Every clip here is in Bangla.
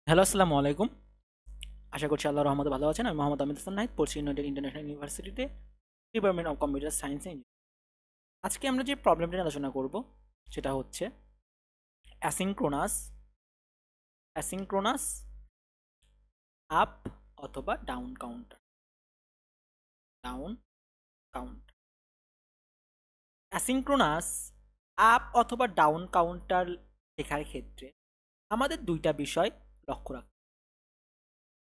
হ্যালো, আসসালামু আলাইকুম। আশা করছি আল্লাহর রহমতে ভালো আছেন। আমি মোহাম্মদ আমিদ হাসান নাহিদ, পড়ছি ইউনাইটেড ইন্টারন্যাশনাল ইউনিভার্সিটিতে department of computer science and engineering. আজকে আমরা যে প্রবলেমটা নিয়ে আলোচনা করব সেটা হচ্ছে অ্যাসিনক্রোনাস অ্যাসিনক্রোনাস আপ অথবা down counter. Down counter asynchronous up অথবা ডাউন কাউন্টার লেখার ক্ষেত্রে আমাদের দুইটা বিষয় লক্ষ্য রাখতে।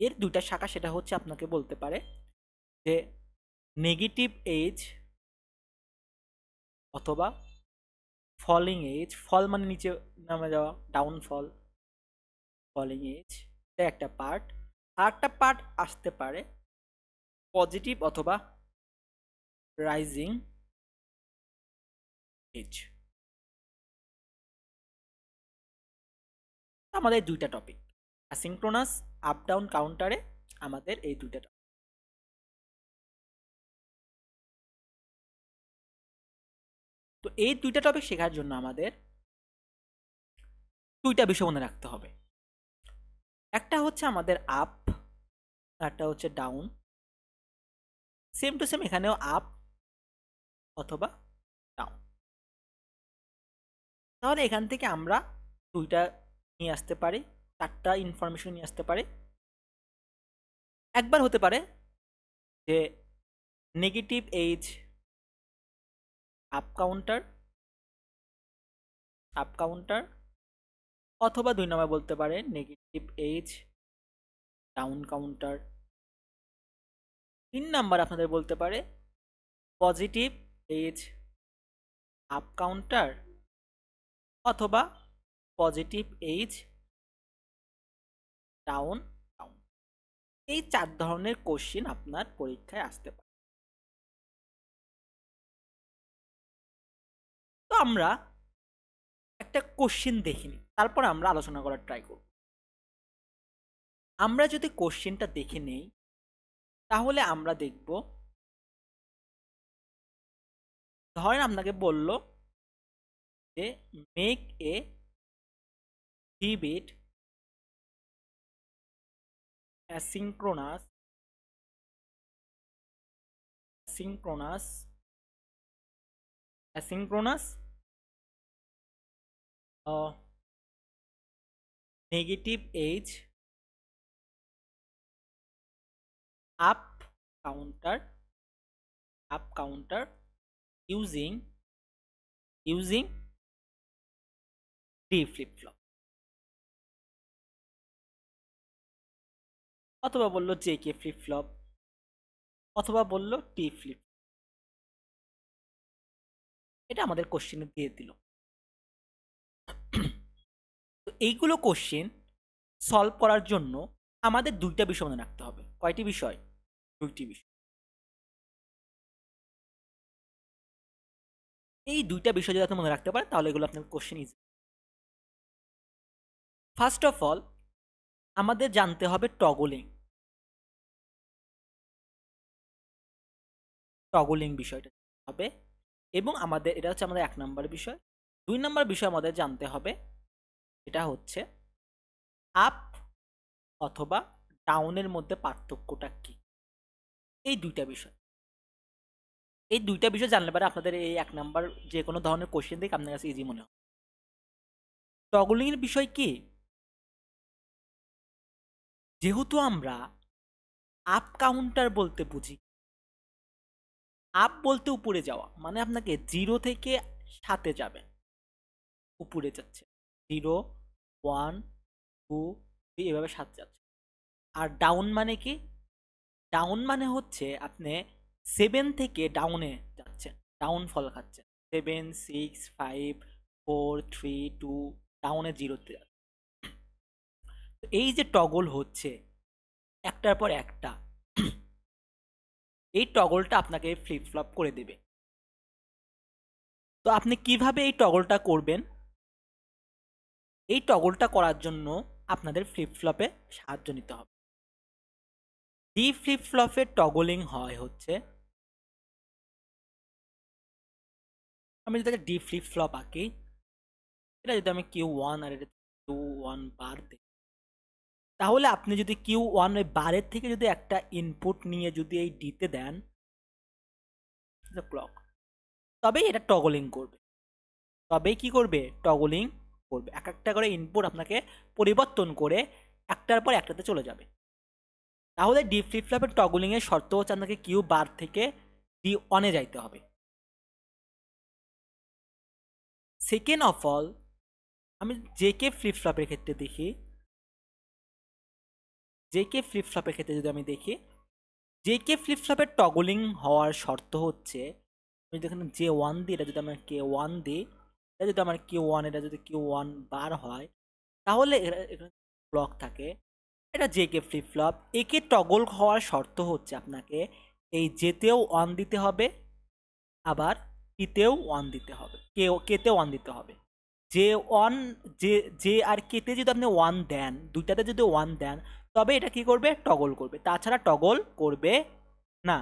এর দুইটা শাখা, সেটা হচ্ছে আপনাকে বলতে পারে যে নেগেটিভ এজ অথবা ফলিং এজ। ফল মানে নিচে নামে যাওয়া, ডাউনফল। ফলিং এজ এটা একটা পার্ট। আর একটা পার্ট আসতে পারে পজিটিভ অথবা রাইজিং এজ। আমাদের দুইটা টপিক অ্যাসিনক্রোনাস আপ ডাউন কাউন্টারে, আমাদের এই দুইটা টপিক। তো এই দুইটা টপিক শেখার জন্য আমাদের দুইটা বিষয় মনে রাখতে হবে। একটা হচ্ছে আমাদের আপ, একটা হচ্ছে ডাউন। সেম টু সেম এখানেও আপ অথবা ডাউন। তাহলে এখান থেকে আমরা দুইটা নিয়ে আসতে পারি, চারটা ইনফরমেশন নিয়ে আসতে পারি। একবার হতে পারে যে নেগেটিভ এইজ আপ কাউন্টার, অথবা দুই নম্বর বলতে পারে নেগেটিভ এইজ ডাউন কাউন্টার। তিন নাম্বার আপনাদের বলতে পারে পজিটিভ এইজ আপ কাউন্টার অথবা পজিটিভ এইজ ডাউন কাউন্টার। এই চার ধরনের কোশ্চিন আপনার পরীক্ষায় আসতে পারে। তো আমরা একটা কোশ্চিন দেখিনি, তারপর আমরা আলোচনা করার ট্রাই করব। আমরা যদি কোশ্চিনটা দেখে নেই তাহলে আমরা দেখব, ধরেন আপনাকে বলল যে make a 3 bit asynchronous asynchronous asynchronous negative edge up counter using using D flip flop, অথবা বললো জে কে ফ্লিপ ফ্লপ, অথবা বললো টি ফ্লিপ। এটা আমাদের কোশ্চেনে দিয়ে দিল। তো এইগুলো কোশ্চেন সলভ করার জন্য আমাদের দুইটা বিষয় মনে রাখতে হবে। কয়টি বিষয়? দুইটি বিষয়। এই দুইটা বিষয় যদি আপনি মনে রাখতে পারেন তাহলে এগুলো আপনার question easy. First of all আমাদের জানতে হবে টগলিং বিষয়টা হবে, এবং আমাদের এটা হচ্ছে আমাদের 1 নম্বর বিষয়। 2 নম্বর বিষয় আমাদের জানতে হবে, এটা হচ্ছে আপ অথবা ডাউনের মধ্যে পার্থক্যটা কি। এই দুইটা বিষয় জানলে পারে আপনাদের এই 1 নম্বর যে কোনো ধরনের কোশ্চেন থেকে আপনার কাছে ইজি মনে হয়। টগলিং এর বিষয় কি? যেহেতু আমরা আপ কাউন্টার বলতে বুঝি, আপ বলতে উপরে যাওয়া, মানে আপনাকে 0 থেকে 7-এ যাবে, উপরে যাচ্ছে 0, 1, 2, 3 এভাবে 7 যাচ্ছে। আর ডাউন মানে কি? ডাউন মানে হচ্ছে আপনি 7 থেকে ডাউনে যাচ্ছেন, ডাউন ফল খাচ্ছেন। 7, 6, 5, 4, 3, 2 ডাউনে 0-তে যাচ্ছে। এই যে টগল হচ্ছে একটার পর একটা, এই টগলটা আপনাকে ফ্লিপ ফ্লপ করে দেবে। তো আপনি কিভাবে এই টগলটা করবেন? এই টগলটা করার জন্য আপনাদের ফ্লিপ ফ্লপে সাহায্য নিতে হবে। ডি ফ্লিপ ফ্লপের টগলিং হয় হচ্ছে, আমি যদি ডি ফ্লিপ ফ্লপ আঁকি, এটা যদি আমি Q1 আর এটা Q1 বার দিই, তাহলে আপনি যদি Q1 ওই বারের থেকে যদি একটা ইনপুট নিয়ে যদি এই ডিতে দেন ক্লক, তবেই এটা টগলিং করবে, তবেই কি করবে, টগলিং করবে। এক একটা করে ইনপুট আপনাকে পরিবর্তন করে একটার পর একটাতে চলে যাবে। তাহলে ডি ফ্লিপ ফ্লপের টগলিং এর শর্ত হচ্ছে আপনাকে কিউ বার থেকে ডি অনে যাইতে হবে। সেকেন্ড অফ অল, আমি জেকে ফ্লিপ ফ্লপের ক্ষেত্রে দেখি, জেকে ফ্লিপ ফ্লপের ক্ষেত্রে যদি আমি দেখি, জেকে ফ্লিপ ফ্লপের টগলিং হওয়ার শর্ত হচ্ছে, আমি যদি এখানে জে ওয়ান দিই, এটা যদি আমার কে ওয়ান দিই, এটা যদি আমার কিউ ওয়ান, এটা যদি কিউ ওয়ান বার হয়, তাহলে এখানে ব্লক থাকে, এটা জেকে ফ্লিপ ফ্লপ। একে টগল হওয়ার শর্ত হচ্ছে আপনাকে এই জেতেও ওয়ান দিতে হবে, আবার টিতেও ওয়ান দিতে হবে, কেতেও ওয়ান দিতে হবে। যে ওয়ান, যে আর কেতে যদি আপনি ওয়ান দেন, দুইটাতে যদি ওয়ান দেন, তবে এটা কি করবে, টগল করবে, তাছাড়া টগল করবে না।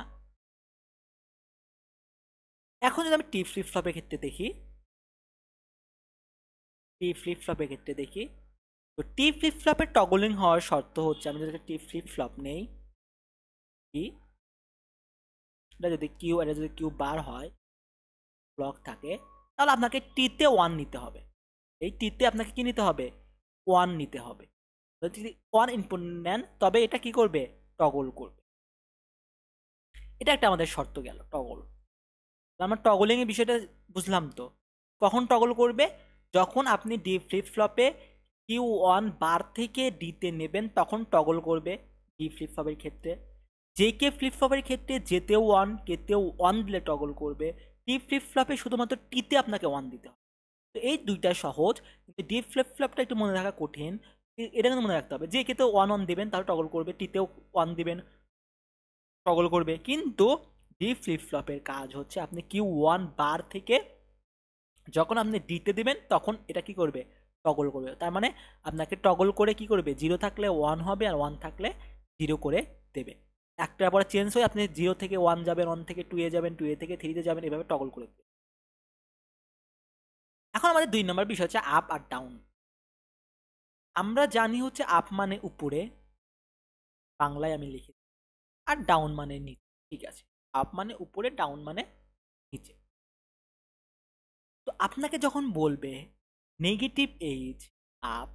এখন যদি আমি টি ফ্লিপ ফ্লপের ক্ষেত্রে দেখি, টি ফ্লিপ ফ্লপের ক্ষেত্রে দেখি, তো টি ফ্লিপ ফ্লপের টগলিং হওয়ার শর্ত হচ্ছে, আমি যদি টি ফ্লিপ ফ্লপ নেই, কি এটা যদি কিউ, এটা যদি কিউ বার হয়, ব্লক থাকে, তাহলে আপনাকে টিতে ওয়ান নিতে হবে। এই টিতে আপনাকে কি নিতে হবে, ওয়ান নিতে হবে। যদি ওয়ান ইনপুট নেন, তবে এটা কি করবে, টগল করবে। এটা একটা আমাদের শর্ত গেল, টগল। আমরা টগলিং এর বিষয়টা বুঝলাম তো। কখন টগল করবে, যখন আপনি ডি ফ্লিপ ফ্লপে কিউ ওয়ান বার থেকে ডিতে নেবেন, তখন টগল করবে ডি ফ্লিপ ফ্লপের ক্ষেত্রে। জে কে ফ্লিপ ফ্লপের ক্ষেত্রে যেতেও ওয়ান, কেতেও ওয়ান দিলে টগল করবে। টি ফ্লিপ ফ্লপে শুধুমাত্র টিতে আপনাকে ওয়ান দিতে হবে। তো এই দুইটা সহজ, কিন্তু ডি ফ্লিপ ফ্লপটা একটু মনে রাখা কঠিন। এটা কিন্তু মনে রাখতে হবে, যে কেতেও ওয়ান ওয়ান দেবেন তাহলে টগল করবে, টিতেও ওয়ান দিবেন টগল করবে। কিন্তু ডি ফ্লিপ ফ্লপের কাজ হচ্ছে আপনি কিউ ওয়ান বার থেকে যখন আপনি ডিতে দিবেন, তখন এটা কি করবে, টগল করবে। তার মানে আপনাকে টগল করে কি করবে, জিরো থাকলে ওয়ান হবে, আর ওয়ান থাকলে জিরো করে দেবে। একটার পরে চেঞ্জ হয়ে আপনি জিরো থেকে ওয়ান যাবেন, ওয়ান থেকে টু এ যাবেন, টু এ থেকে থ্রিতে যাবেন, এভাবে টগল করে দেবে। এখন আমাদের 2 নম্বর বিষয় হচ্ছে আপ আর ডাউন। আমরা জানি হচ্ছে আপ মানে উপরে, বাংলায় আমি লিখি, আর ডাউন মানে নিচে। ঠিক আছে, আপ মানে উপরে, ডাউন মানে নিচে। তো আপনাকে যখন বলবে negative edge up,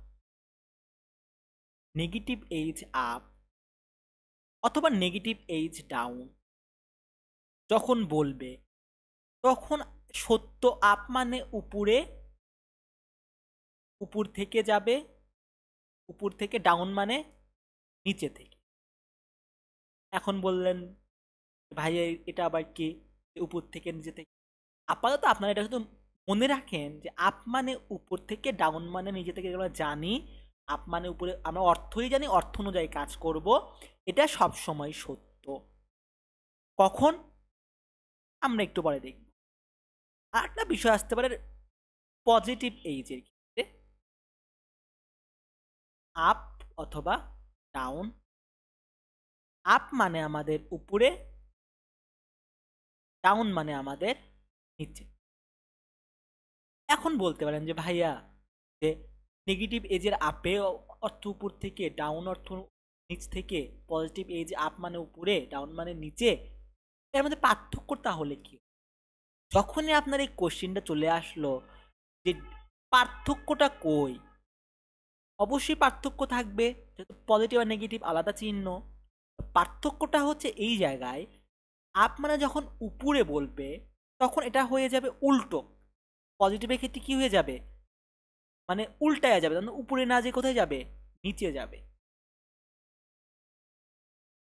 negative edge up অথবা নেগেটিভ এইজ ডাউন যখন বলবে, তখন সত্য আপ মানে উপরে, উপর থেকে যাবে, উপর থেকে, ডাউন মানে নিচে থেকে। এখন বললেন ভাই এটা আবার কি, উপর থেকে নিচে থেকে? আপাতত আপনারা এটা শুধু মনে রাখেন যে আপ মানে উপর থেকে, ডাউন মানে নিচে থেকে, আমরা জানি। আপ মানে উপরে, আমরা অর্থই জানি, অর্থ অনুযায়ী কাজ করব, এটা সব সময় সত্য। কখন, আমরা একটু পরে দেখব। আর একটা বিষয় আসতে পারে পজিটিভ এইজের ক্ষেত্রে, আপ অথবা ডাউন। আপ মানে আমাদের উপরে, ডাউন মানে আমাদের নিচে। এখন বলতে পারেন যে ভাইয়া, যে নেগেটিভ এজের আপে অর্থ উপর থেকে, ডাউন অর্থ নিচ থেকে, পজিটিভ এজ আপ মানে উপরে, ডাউন মানে নিচে, এর মধ্যে পার্থক্য তাহলে কি? যখনই আপনার এই কোশ্চেনটা চলে আসলো যে পার্থক্যটা কই, অবশ্যই পার্থক্য থাকবে, যেহেতু পজিটিভ আর নেগেটিভ আলাদা চিহ্ন। পার্থক্যটা হচ্ছে এই জায়গায়, আপ মানে যখন উপরে বলবে, তখন এটা হয়ে যাবে উল্টো। পজিটিভের ক্ষেত্রে কি হয়ে যাবে, মানে উল্টায় যাবে, তখন উপরে না যেয়ে কোথায় যাবে, নিচে যাবে।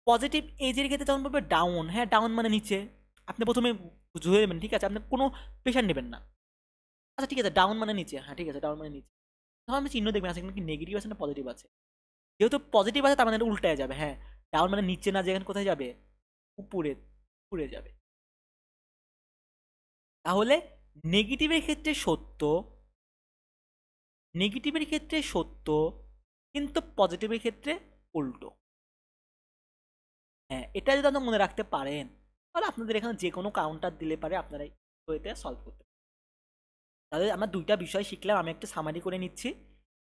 পজিটিভ এজের ক্ষেত্রে যখন বলবে ডাউন, হ্যাঁ ডাউন মানে নিচে, আপনি প্রথমে ধরে নেবেন, ঠিক আছে, আপনি কোনো প্রেশার নেবেন না। আচ্ছা ঠিক আছে, ডাউন মানে নিচে, হ্যাঁ ঠিক আছে, ডাউন মানে নিচে। তখন আপনি চিহ্ন দেখবেন আছে কি নেগেটিভ আছে না পজিটিভ আছে। যেহেতু পজিটিভ আছে তার মানে এটা উল্টায় যাবে, হ্যাঁ ডাউন মানে নিচে না, যেখানে কোথায় যাবে, উপরে, উপরে যাবে। তাহলে নেগেটিভের ক্ষেত্রে সত্য, নেগেটিভের ক্ষেত্রে সত্য, কিন্তু পজিটিভের ক্ষেত্রে উল্টো। হ্যাঁ, এটা যদি আপনারা মনে রাখতে পারেন, তাহলে আপনাদের এখানে যে কোনো কাউন্টার দিলে পারে আপনারা এতে সলভ করতে পারেন। তাহলে আমরা দুইটা বিষয় শিখলাম, আমি একটা সামারি করে নিচ্ছি।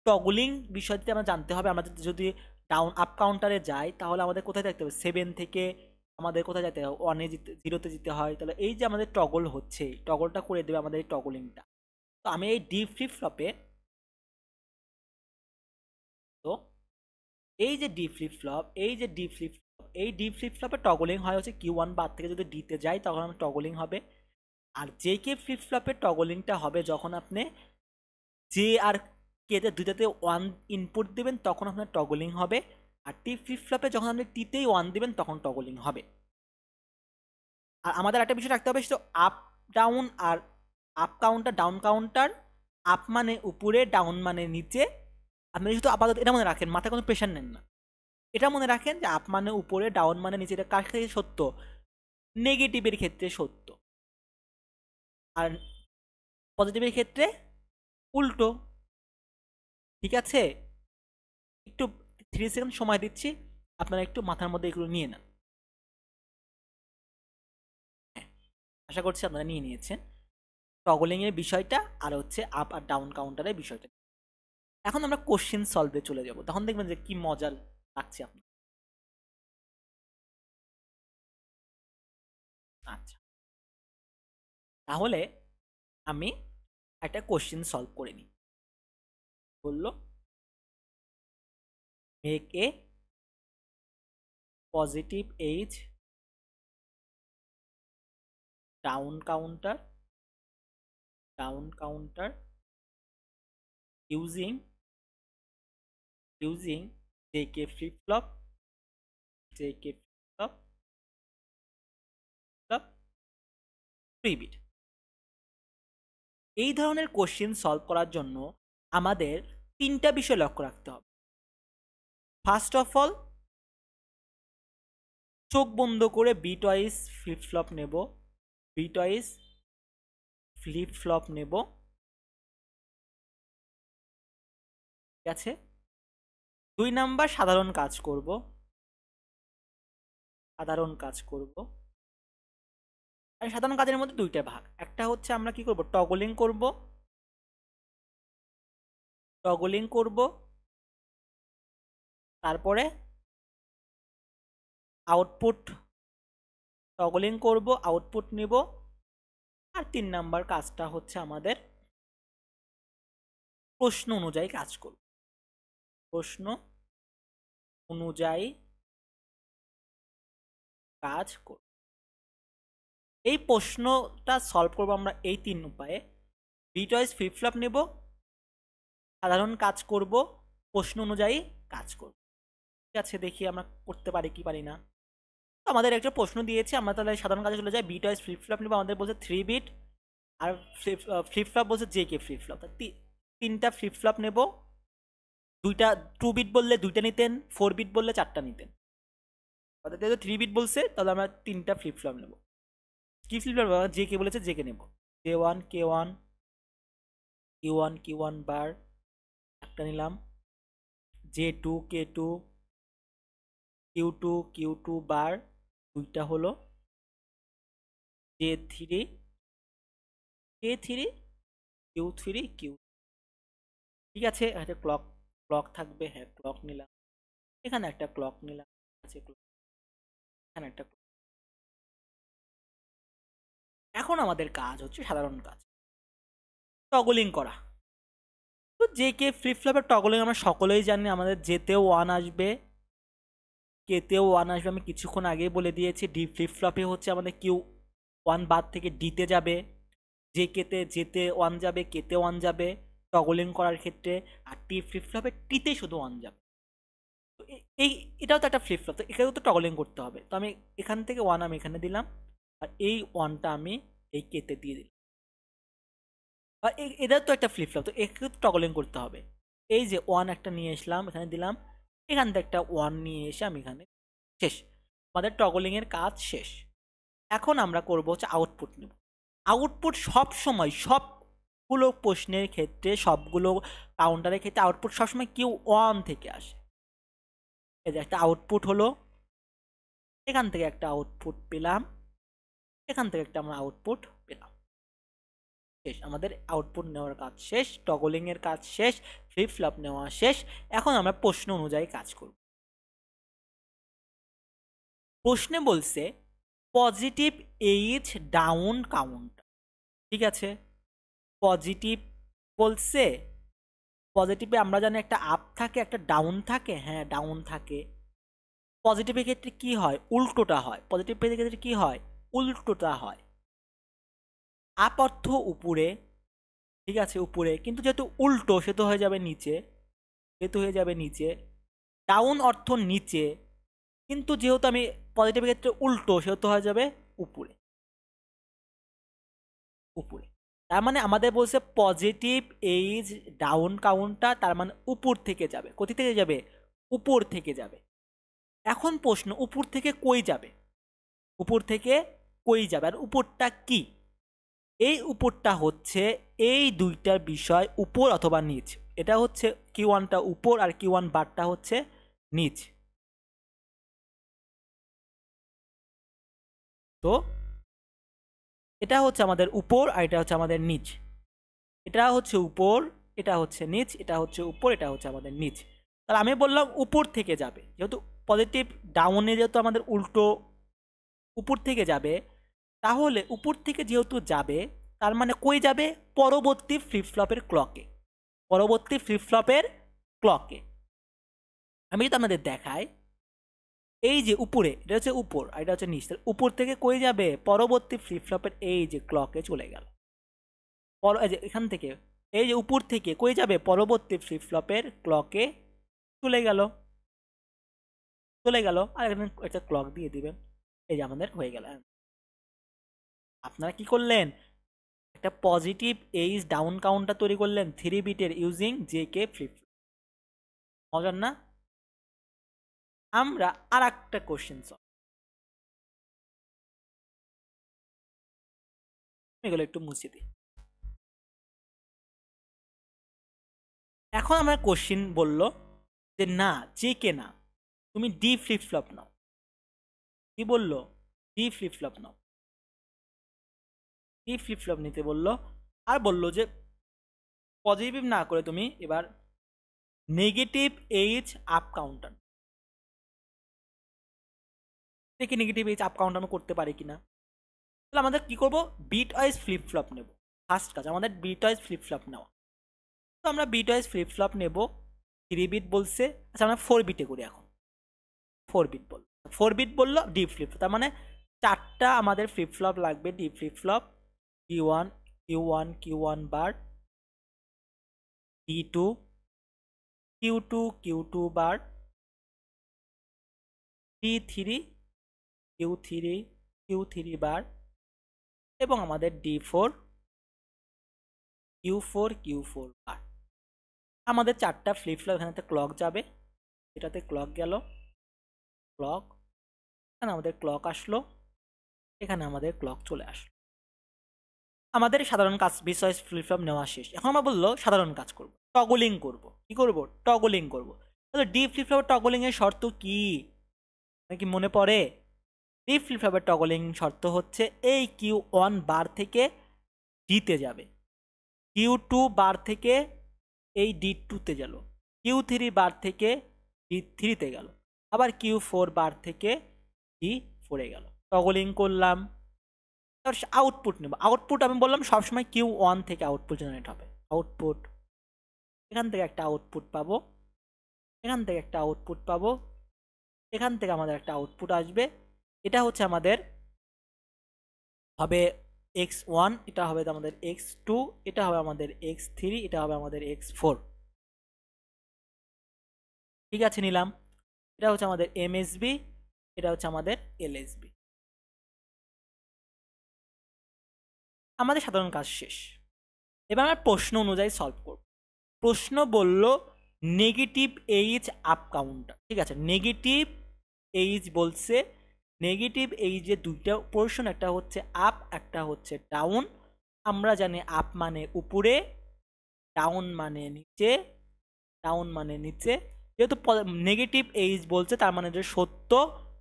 টগলিং বিষয়টি আমরা জানতে হবে, আমাদের যদি ডাউন আপ কাউন্টারে যাই তাহলে আমাদের কোথায় যেতে হবে, 7 থেকে আমাদের কোথায় যেতে হবে, 1-এ যেতে, 0-তে যেতে হয়। তাহলে এই যে আমাদের টগল হচ্ছে, টগলটা করে দেবে আমাদের এই টগলিংটা। তো আমি এই ডি ফ্লিপ ফ্লপে, তো এই যে ডি ফ্লিপ ফ্লপ, এই যে ডি ফ্লিপ ফ্লপ, এই ডি ফ্লিপ ফ্লপে টগলিং হয় হচ্ছে Q1 বার থেকে যদি ডিতে যাই তখন আমার টগলিং হবে। আর জে কে ফ্লিপ ফ্লপের টগলিংটা হবে যখন আপনি জে আর কেতে দুইটাতে 1 ইনপুট দিবেন তখন আপনার টগলিং হবে। আর টি ফ্লিপ ফ্লপে যখন আপনি টিতেই 1 দিবেন তখন টগলিং হবে। আর আমাদের একটা বিষয় রাখতে হবে, সেটা আপ ডাউন আর up counter down counter. Up মানে উপরে, ডাউন মানে নিচে। আপনি শুধু আপাতত এটা মনে রাখেন, মাথায় কোনো প্রেশার নেন না। এটা মনে রাখেন যে আপ মানে উপরে, ডাউন মানে নিচে। এটা কার ক্ষেত্রে সত্য? নেগেটিভের ক্ষেত্রে সত্য। আর পজিটিভের ক্ষেত্রে উল্টো। ঠিক আছে? একটু 3 সেকেন্ড সময় দিচ্ছি, আপনারা একটু মাথার মধ্যে এগুলো নিয়ে নেন। হ্যাঁ, আশা করছি আপনারা নিয়ে নিয়েছেন টগলিং এর বিষয়টা, আর হচ্ছে আপ আর ডাউন কাউন্টারের বিষয়টা। এখন আমরা কোশ্চেন সলভে চলে যাব, তখন দেখবেন যে কি মজার লাগছে আপনার। আচ্ছা, তাহলে আমি একটা কোশ্চেন সলভ করে নিই। বললো make a positive edge down counter, down counter using JK flip flop, JK flip flop, flop 3 bit। এই ধরনের কোশ্চেন সলভ করার জন্য আমাদের 3টা বিষয় লক্ষ্য রাখতে হবে। ফার্স্ট অফ অল, চোখ বন্ধ করে বিট ওয়াইজ ফ্লিপ ফ্লপ নেব, বিট ওয়াইজ ফ্লিপ ফ্লপ নেব। ঠিক আছে? 2 নাম্বার, সাধারণ কাজ করব, সাধারণ কাজ করব। আর সাধারণ কাজের মধ্যে 2টা ভাগ। একটা হচ্ছে আমরা কি করব, টগলিং করব, টগলিং করব, তারপরে আউটপুট, টগলিং করব, আউটপুট নেব। আর 3 নাম্বার কাজটা হচ্ছে আমাদের প্রশ্ন অনুযায়ী কাজ করব, প্রশ্ন অনুযায়ী কাজ করব। এই প্রশ্নটা সলভ করবো আমরা এই 3 উপায়ে। বিট ওয়াইজ ফ্লিপ ফ্লপ নেব, সাধারণ কাজ করব, প্রশ্ন অনুযায়ী কাজ করব। ঠিক আছে, দেখি আমরা করতে পারি কি পারি না। তো আমাদের একটা প্রশ্ন দিয়েছে, আমরা তাহলে সাধারণ কাজে চলে যাই। বিট ওয়াইজ ফ্লিপ ফ্লপ নেব, আমাদের বলছে 3 বিট। আর ফ্লিপ ফ্লপ বলছে জেকে ফ্লিপ ফ্লপ। 3টা ফ্লিপ ফ্লপ নেব। 2টা 2 বিট বললে 2টা নিতেন, 4 বিট বললে 4টা নিতেন। অর্থাৎ 3 বিট বলছে, তাহলে আমরা 3টা ফ্লিপ ফ্লপ নেব। কি ফ্লিপ ফ্লপ? জে কে বলেছে, জে কে নেব। J1 K1, Q1 Q1 বার একটা নিলাম, J2 K2, Q2 Q2 বার 2টা হলো, J3 K3, Q3 Q। ঠিক আছে, একটা ক্লক, ক্লক থাকবে, হ্যাঁ ক্লক নিলাম। এখানে একটা ক্লক নিলাম, আছে ক্লক, এখানে একটা clock। এখন আমাদের কাজ হচ্ছে সাধারণ কাজ, টগলিং করা। তো জে কে ফ্লিপ ফ্লপের টগলিং আমরা সকলেই জানি, আমাদের জেতেও 1 আসবে, কেতেও 1 আসবে। আমি কিছুক্ষণ আগেই বলে দিয়েছি। ডি ফ্লিপ ফ্লপে হচ্ছে আমাদের Q1 বাদ থেকে ডিতে যাবে, জে কেতে জেতে 1 যাবে, কেতে 1 যাবে টগলিং করার ক্ষেত্রে। আর টি ফ্লিপ ফ্লপে টিতে শুধু 1 যাবে। তো এই এটাও তো একটা ফ্লিপ ফ্লপ, তো এখানেও তো টগলিং করতে হবে। তো আমি এখান থেকে 1 আমি এখানে দিলাম, আর এই 1টা আমি এই কেতে দিয়ে দিলাম। আর এটাও তো একটা ফ্লিপ ফ্লপ, তো একে তো টগলিং করতে হবে। এই যে 1 একটা নিয়ে আসলাম, এখানে দিলাম, এখান থেকে একটা 1 নিয়ে এসে আমি এখানে, শেষ। আমাদের টগলিং এর কাজ শেষ। এখন আমরা করব হচ্ছে আউটপুট নেব। আউটপুট সব সময়, সবগুলো প্রশ্নের ক্ষেত্রে, সবগুলো কাউন্টারের ক্ষেত্রে আউটপুট সবসময় Q1 থেকে আসে। এই যে একটা আউটপুট হলো, এখান থেকে একটা আউটপুট পেলাম, এখান থেকে একটা আমরা আউটপুট পেলাম, শেষ। আমাদের আউটপুট নেওয়ার কাজ শেষ, টগলিং এর কাজ শেষ, ফ্লিপ ফ্লপ নেওয়া শেষ। এখন আমরা প্রশ্ন অনুযায়ী কাজ করব। প্রশ্নে বলছে পজিটিভ এইজ ডাউন কাউন্ট, ঠিক আছে। পজিটিভ বলছে, পজিটিভে আমরা জানি একটা আপ থাকে একটা ডাউন থাকে, হ্যাঁ ডাউন থাকে। পজিটিভের ক্ষেত্রে কি হয়, উল্টোটা হয়। পজিটিভের ক্ষেত্রে কি হয়, উল্টোটা হয়। আপ অর্থ উপরে, ঠিক আছে উপরে, কিন্তু যেহেতু উল্টো সেহেতু হয়ে যাবে নিচে, যেহেতু হয়ে যাবে নিচে। ডাউন অর্থ নিচে, কিন্তু যেহেতু আমি পজিটিভের ক্ষেত্রে উল্টো সেহেতু হয়ে যাবে উপরে, উপরে। তার মানে আমাদের বলছে পজিটিভ এইজ ডাউন কাউন্টটা, তার মানে উপর থেকে যাবে। কোথা থেকে যাবে, উপর থেকে যাবে। এখন প্রশ্ন, উপর থেকে কই যাবে, উপর থেকে কই যাবে, আর উপরটা কি? এই উপরটা হচ্ছে এই দুইটার বিষয়, উপর অথবা নিচ। এটা হচ্ছে Q1টা উপর আর Q1 বারটা হচ্ছে নিচ। তো এটা হচ্ছে আমাদের উপর আর এটা হচ্ছে আমাদের নিচ। এটা হচ্ছে উপর, এটা হচ্ছে নিচ, এটা হচ্ছে উপর, এটা হচ্ছে আমাদের নিচ। তাহলে আমি বললাম উপর থেকে যাবে, যেহেতু পজিটিভ ডাউনে যেহেতু আমাদের উল্টো উপর থেকে যাবে, তাহলে উপর থেকে যেহেতু যাবে তার মানে কই যাবে, পরবর্তী ফ্লিপ ফ্লপের ক্লকে, পরবর্তী ফ্লিপ ফ্লপের ক্লকে। আমি যদি আমাদের দেখাই, এই যে উপরে এটা হচ্ছে উপর আর এটা হচ্ছে নিচ, উপর থেকে কই যাবে, পরবর্তী ফ্লিপ ফ্লপের এই যে ক্লকে চলে গেল। এই যে এখান থেকে, এই যে উপর থেকে কই যাবে, পরবর্তী ফ্লিপ ফ্লপের ক্লকে চলে গেল, চলে গেল। আর এখানে একটা ক্লক দিয়ে দিবেন, এই যে আমাদের হয়ে গেল। আপনারা কি করলেন, একটা পজিটিভ এইজ ডাউন কাউন্টার তৈরি করলেন 3 বিটের ইউজিং জেকে ফ্লিপ। মজার না? আমরা আর একটা কোশ্চেন সলভ, এগুলো একটু মুছে দিই। এখন আমার কোশ্চেন বলল যে না, জেকে না, তুমি ডি ফ্লিপ ফ্লপ নাও। কি বললো, ডি ফ্লিপ ফ্লপ নাও, ডি ফ্লিপ ফ্লপ নিতে বললো। আর বললো যে পজিটিভ না করে তুমি এবার নেগেটিভ এইজ আপ কাউন্টার, দেখি নেগেটিভ এইজ আপ কাউন্টার আমি করতে পারি কিনা। তাহলে আমাদের কি করব, বিট ওয়াইজ ফ্লিপ ফ্লপ নেব। ফার্স্ট কাজ আমাদের বিট ওয়াইজ ফ্লিপ ফ্লপ নেওয়া। তো আমরা বিট ওয়াইজ ফ্লিপ ফ্লপ নেব। 3 বিট বলছে, আচ্ছা আমরা 4 বিটে করি এখন। 4 বিট বল, 4 বিট বললো ডি ফ্লিপ, তার মানে 4টা আমাদের ফ্লিপ ফ্লপ লাগবে, D flip flop. Q1 Q1 Q1 বার, D2 Q2 Q2 বার, D3 Q3 Q3 বার, এবং আমাদের D4 Q4 Q4 বার। আমাদের 4টা ফ্লিপ ফ্লপ, এখানে ক্লক যাবে, এটাতে ক্লক গেল, ক্লক, এখানে আমাদের ক্লক আসলো, এখানে আমাদের ক্লক চলে আসলো। আমাদের সাধারণ কাজ বিষয় ফ্লিপ ফ্লপ নেওয়া শেষ। এখন আমরা বললো সাধারণ কাজ করব, টগলিং করব। কি করব, টগলিং করব। তাহলে ডি ফ্লিপ ফ্লপ টগলিং এর শর্ত কি, নাকি মনে পড়ে? ডি ফ্লিপ ফ্লপের টগলিং শর্ত হচ্ছে এই Q1 বার থেকে ডিতে যাবে, Q2 বার থেকে এই D2 তে গেল, Q3 বার থেকে D3 তে গেল, আবার Q4 বার থেকে D4 এ গেল। টগলিং করলাম। আউটপুট নেব। আউটপুট আমি বললাম সবসময় Q1 থেকে আউটপুট জেনারেট হবে। আউটপুট, এখান থেকে একটা আউটপুট পাবো, এখান থেকে একটা আউটপুট পাবো, এখান থেকে আমাদের একটা আউটপুট আসবে। এটা হচ্ছে আমাদের হবে x1, এটা হবে আমাদের x2, এটা হবে আমাদের x3, এটা হবে আমাদের x4। ঠিক আছে, নিলাম। এটা হচ্ছে আমাদের MSB, এটা হচ্ছে আমাদের LSB। আমাদের সাধারণ কাজ শেষ। এবার আমরা প্রশ্ন অনুযায়ী সলভ করব। প্রশ্ন বলল নেগেটিভ এইজ আপ কাউন্টার, ঠিক আছে। নেগেটিভ এইজ বলছে, নেগেটিভ এইজে দুইটা পোর্শন, একটা হচ্ছে আপ, একটা হচ্ছে ডাউন। আমরা জানি আপ মানে উপরে, ডাউন মানে নিচে, ডাউন মানে নিচে। যেহেতু নেগেটিভ এইজ বলছে তার মানে যে সত্য,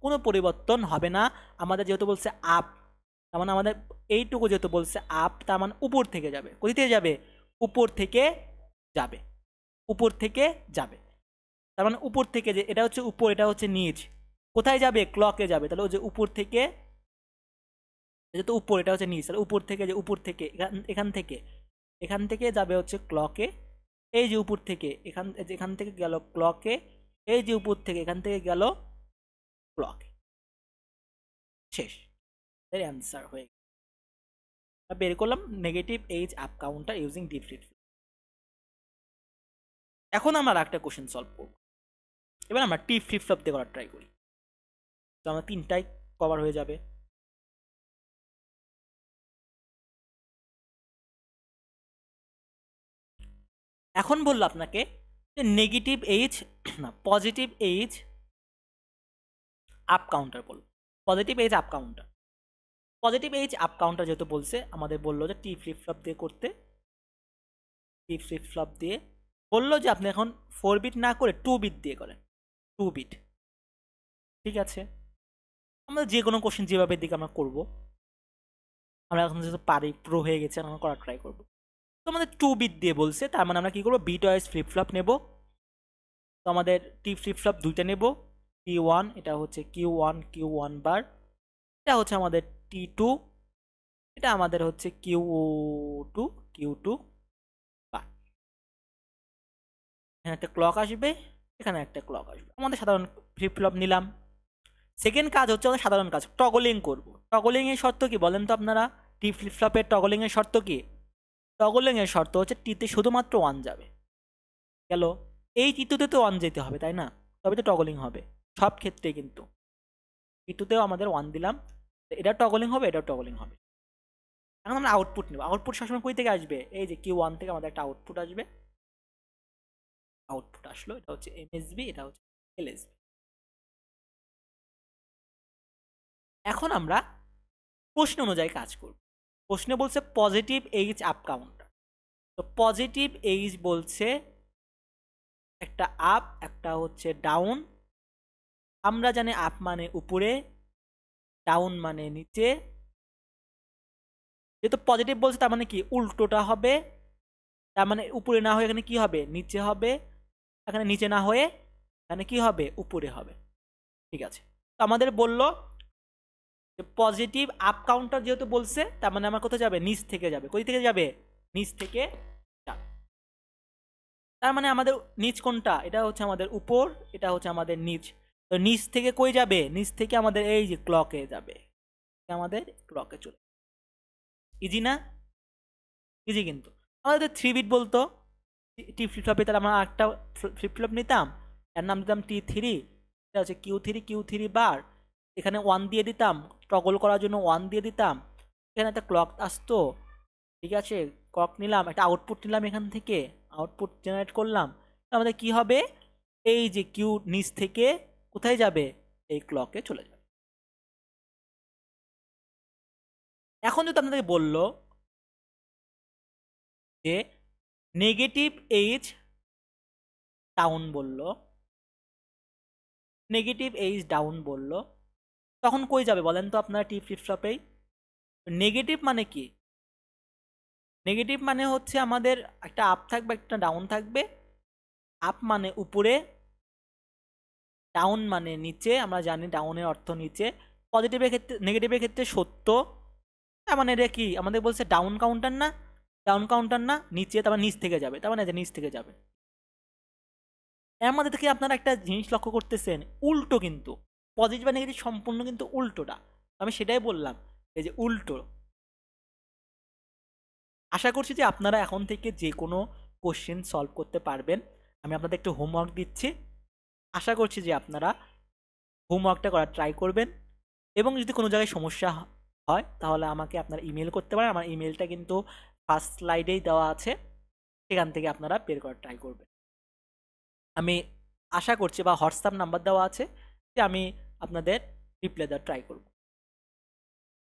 কোনো পরিবর্তন হবে না। আমাদের যেহেতু বলছে আপ, তার মানে আমাদের এইটুকু যেহেতু বলছে আপ, তার মানে উপর থেকে যাবে। কোথা থেকে যাবে, উপর থেকে যাবে, উপর থেকে যাবে। তার মানে উপর থেকে, যে এটা হচ্ছে উপর এটা হচ্ছে নিচ, কোথায় যাবে? ক্লকে যাবে। তাহলে ওই যে উপর থেকে, এটা তো উপর, এটা হচ্ছে নিচ, তাহলে উপর থেকে, যে উপর থেকে এখান থেকে যাবে হচ্ছে ক্লকে, এই যে উপর থেকে এখান থেকে গেল ক্লকে, এই যে উপর থেকে এখান থেকে গেল ক্লকে, শেষ। এর অ্যান্সার হয়ে গেল। বের করলাম negative edge up counter using D flip flop. এখন আমরা একটা কোশ্চেন সলভ করব। এবার আমরা টি ফ্লিপ ফ্লপ দিয়ে করার ট্রাই করি, তো আমরা তিনটাই কভার হয়ে যাবে। এখন বললো আপনাকে যে নেগেটিভ এইজ না পজিটিভ এইজ আপ কাউন্টার বলল, positive age up counter. Positive age up counter যেহেতু বলছে, আমাদের বললো যে টি ফ্লিপ ফ্লপ দিয়ে করতে। টি ফ্লিপ ফ্লপ দিয়ে বললো যে আপনি এখন 4 বিট না করে 2 বিট দিয়ে করেন, 2 বিট। ঠিক আছে, আমরা যে কোনো কোশ্চেন যেভাবে দিকে আমরা করবো, আমরা এখন যেহেতু পারি, প্রো হয়ে গেছে, আমরা করার ট্রাই করবো। তো আমাদের 2 বিট দিয়ে বলছে, তার মানে আমরা কি করবো, বিট ওয়াইজ ফ্লিপ ফ্লপ নেব। তো আমাদের টি ফ্লিপ ফ্লপ দুইটা নেব, T1, এটা হচ্ছে Q1 বার, এটা হচ্ছে আমাদের T2, এটা আমাদের হচ্ছে Q2 বার। এখানে একটা ক্লক আসবে, এখানে একটা ক্লক আসবে, আমাদের সাধারণ ফ্লিপ ফ্লপ নিলাম। সেকেন্ড কাজ হচ্ছে আমাদের সাধারণ কাজ, টগলিং করব। টগলিং এর শর্ত কি বলেন তো আপনারা? টি ফ্লিপ ফ্লপের টগলিং এর শর্ত কি? টগলিং এর শর্ত হচ্ছে টিতে শুধুমাত্র 1 যাবে। গেল, এই টিতুতে তো 1 যেতে হবে, তাই না? তবে তো টগলিং হবে সব ক্ষেত্রে, কিন্তু টিতুতেও আমাদের 1 দিলাম, এটা টগলিং হবে, এটাও টগলিং হবে। এখন আমরা আউটপুট নেব। আউটপুট সবসময় কই থেকে আসবে? এই যে Q1 থেকে আমাদের একটা আউটপুট আসবে। আউটপুট আসলো, এটা হচ্ছে এমএসবি, এটা হচ্ছে এলএসবি। এখন আমরা প্রশ্ন অনুযায়ী কাজ করব। প্রশ্নে বলছে পজিটিভ এইজ আপ কাউন্টার, তো পজিটিভ এইজ বলছে একটা আপ, একটা হচ্ছে ডাউন। আমরা জানি আপ মানে উপরে, ডাউন মানে নিচে। যেহেতু পজিটিভ বলছে, তার মানে কি উল্টোটা হবে, তার মানে উপরে না হয়ে এখানে কি হবে, নিচে হবে। এখানে নিচে না হয়ে এখানে কি হবে, উপরে হবে। ঠিক আছে, তো আমাদের বলল যে পজিটিভ আপ কাউন্টার যেহেতু বলছে, তার মানে আমার কোথায় যাবে, নিচ থেকে যাবে। কই থেকে যাবে? নিচ থেকে যাবে। তার মানে আমাদের নিচ কোনটা? এটা হচ্ছে আমাদের উপর, এটা হচ্ছে আমাদের নিচ। তো নিচ থেকে কই যাবে? নিচ থেকে আমাদের এই যে ক্লকে যাবে, আমাদের ক্লকে চলে। ইজি না? ইজি কিন্তু। আমাদের 3 বিট বলতো টি ফ্লিপ ফ্লপে, তাহলে আমরা একটা ফ্লিপ ফ্লপ নিতাম, এর নাম দিতাম T3, এটা হচ্ছে Q3 বার। এখানে 1 দিয়ে দিতাম, টগল করার জন্য 1 দিয়ে দিতাম। এখানে একটা ক্লক আসতো, ঠিক আছে, ক্লক নিলাম, একটা আউটপুট নিলাম, এখান থেকে আউটপুট জেনারেট করলাম। আমাদের কি হবে, এই যে কিউ নিচ থেকে কোথায় যাবে, এই ক্লকে চলে যাবে। এখন যদি আপনাদের বললো যে নেগেটিভ এইজ ডাউন বললো, নেগেটিভ এইজ ডাউন বললো, তখন কই যাবে বলেন তো আপনারা টি ফ্লিপ ফ্লপেই? নেগেটিভ মানে কি? নেগেটিভ মানে হচ্ছে আমাদের একটা আপ থাকবে, একটা ডাউন থাকবে। আপ মানে উপরে, ডাউন মানে নিচে। আমরা জানি ডাউনের অর্থ নিচে। পজিটিভের ক্ষেত্রে, নেগেটিভের ক্ষেত্রে সত্য। তার মানে এটা কি আমাদের বলছে, ডাউন কাউন্টার না, ডাউন কাউন্টার না, নিচে, তার মানে নিচ থেকে যাবে, তার মানে নিচ থেকে যাবে। এর মধ্যে থেকে আপনারা একটা জিনিস লক্ষ্য করতেছেন, উল্টো কিন্তু পজিটিভ বা নেগেটিভ সম্পূর্ণ কিন্তু উল্টোটা। আমি সেটাই বললাম, এই যে উল্টো। আশা করছি যে আপনারা এখন থেকে যে কোনো কোশ্চেন সলভ করতে পারবেন। আমি আপনাদের একটু হোমওয়ার্ক দিচ্ছি, আশা করছি যে আপনারা হোমওয়ার্কটা করার ট্রাই করবেন। এবং যদি কোনো জায়গায় সমস্যা হয়, তাহলে আমাকে আপনারা ইমেল করতে পারেন। আমার ইমেলটা কিন্তু ফার্স্ট স্লাইডেই দেওয়া আছে, সেখান থেকে আপনারা বের করার ট্রাই করবেন। আমি আশা করছি, বা হোয়াটসঅ্যাপ নাম্বার দেওয়া আছে, যে আমি আপনাদের রিপ্লাই দেওয়ার ট্রাই করব।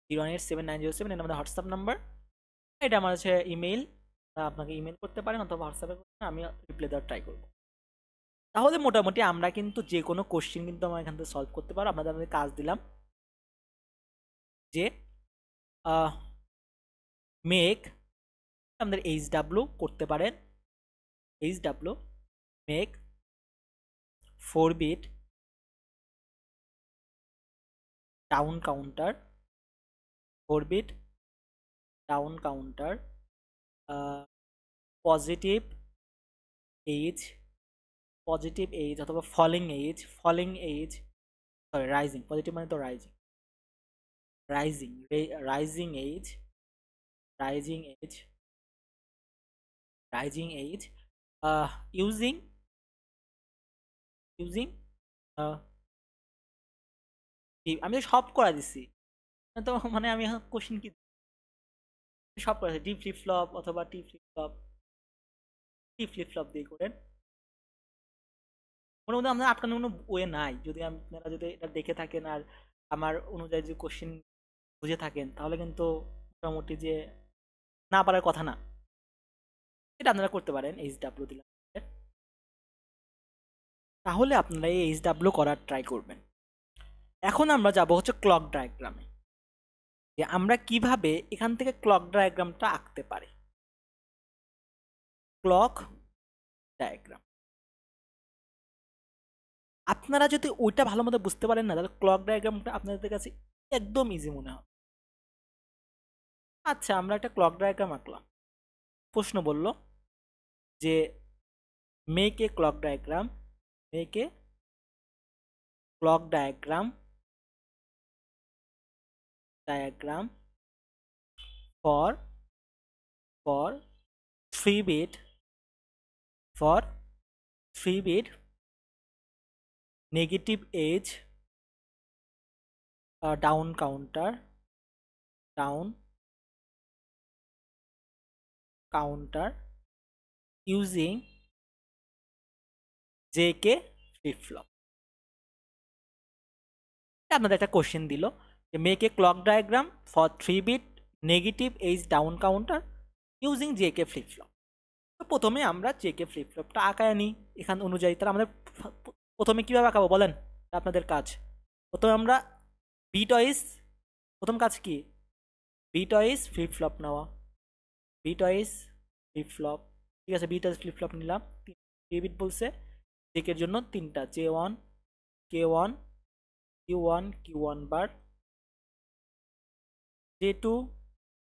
0187907 এটা আমাদের হোয়াটসঅ্যাপ নাম্বার, এটা আমার হচ্ছে ইমেল। আপনাকে ইমেল করতে পারেন অথবা হোয়াটসঅ্যাপে করতে, আমি রিপ্লাই দেওয়ার ট্রাই করব। তাহলে মোটামুটি আমরা কিন্তু যে কোনো কোশ্চেন কিন্তু আমরা এখান থেকে সলভ করতে পারবো। আমাদের কাজ দিলাম যে মেক, আমাদের HW করতে পারেন, HW make 4 bit down counter, 4 bit down counter, positive edge, positive edge অথবা falling edge, sorry rising, positive মানে তো rising, rising edge, rising edge, rising edge, using using আমি সব করা দিচ্ছি তো, মানে আমি কোশ্চেন কি সব করা ডি ফ্লিপ ফ্লপ অথবা টি ফ্লিপ ফ্লপ দিয়ে করেন। মনে মধ্যে আপনার আটকানোর কোনো ওয়ে নাই, যদি আপনারা যদি এটা দেখে থাকেন আর আমার অনুযায়ী যে কোশ্চেন বুঝে থাকেন, তাহলে কিন্তু মোটামুটি যে না পারার কথা না, এটা আপনারা করতে পারেন। HW দিলাম, তাহলে আপনারা এই HW করার ট্রাই করবেন। এখন আমরা যাব হচ্ছে ক্লক ডায়াগ্রামে, যে আমরা কিভাবে এখান থেকে ক্লক ডায়াগ্রামটা আঁকতে পারি। ক্লক ডায়াগ্রাম আপনারা যদি ওইটা ভালো মতো বুঝতে পারেন না, তাহলে ক্লক ডায়াগ্রামটা আপনাদের কাছে একদম ইজি মনে হবে। আচ্ছা, আমরা একটা ক্লক ডায়াগ্রাম আঁকলাম, প্রশ্ন বলল যে make a clock diagram, make a clock diagram for 3 bit, for 3 bit negative age down counter using JK flip flop। আপনাদের একটা কোশ্চেন দিল যে make a clock diagram for 3 bit negative edge down counter using JK flip flop. প্রথমে আমরা JK ফ্লিপ ফ্লপটা আঁকায় নিই এখান অনুযায়ী। তাহলে আমাদের প্রথমে কীভাবে আঁকাবো বলেন, আপনাদের কাজ প্রথমে আমরা বিট ওয়াইজ, প্রথম কাজ কি বিট ওয়াইজ ফ্লিপ ফ্লপ নেওয়া, বিট ওয়াইজ ফ্লিপ ফ্লপ, ঠিক আছে। বিট ওয়াইজ ফ্লিপ ফ্লপ নিলাম, 3 বিট বলছে, চেকের জন্য 3টা, J1 K1 Q1 Q1 বার, J2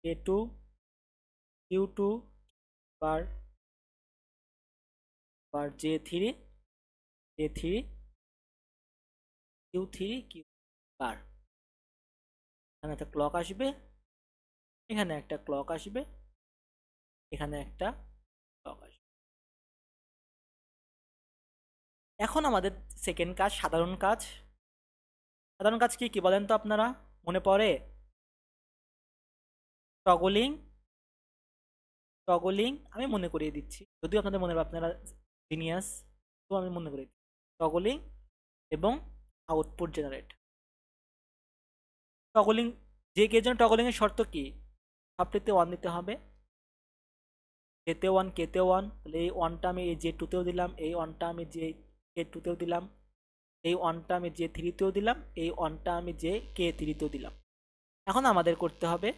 K2 Q2 বার, J3 Q3 Q বার। এখানে একটা ক্লক আসবে, এখানে একটা ক্লক আসবে, এখানে একটা ক্লক আসবে। এখন আমাদের সেকেন্ড কাজ, সাধারণ কাজ কি কি বলেন তো আপনারা, মনে পড়ে? টগলিং আমি মনে করিয়ে দিচ্ছি, যদিও আপনাদের মনে হবে আপনারা জিনিয়াস, তো আমি মনে করি টগলিং এবং আউটপুট জেনারেট। টগলিং যে কে জন্য টগলিং এর শর্ত কি, সবটিতে 1 দিতে হবে, K1 K1, তাহলে এই 1টা আমি এই J2তেও দিলাম, এই 1টা আমি K2তেও দিলাম, এই 1টা আমি J3তেও দিলাম, এই 1টা আমি K3তেও দিলাম। এখন আমাদের করতে হবে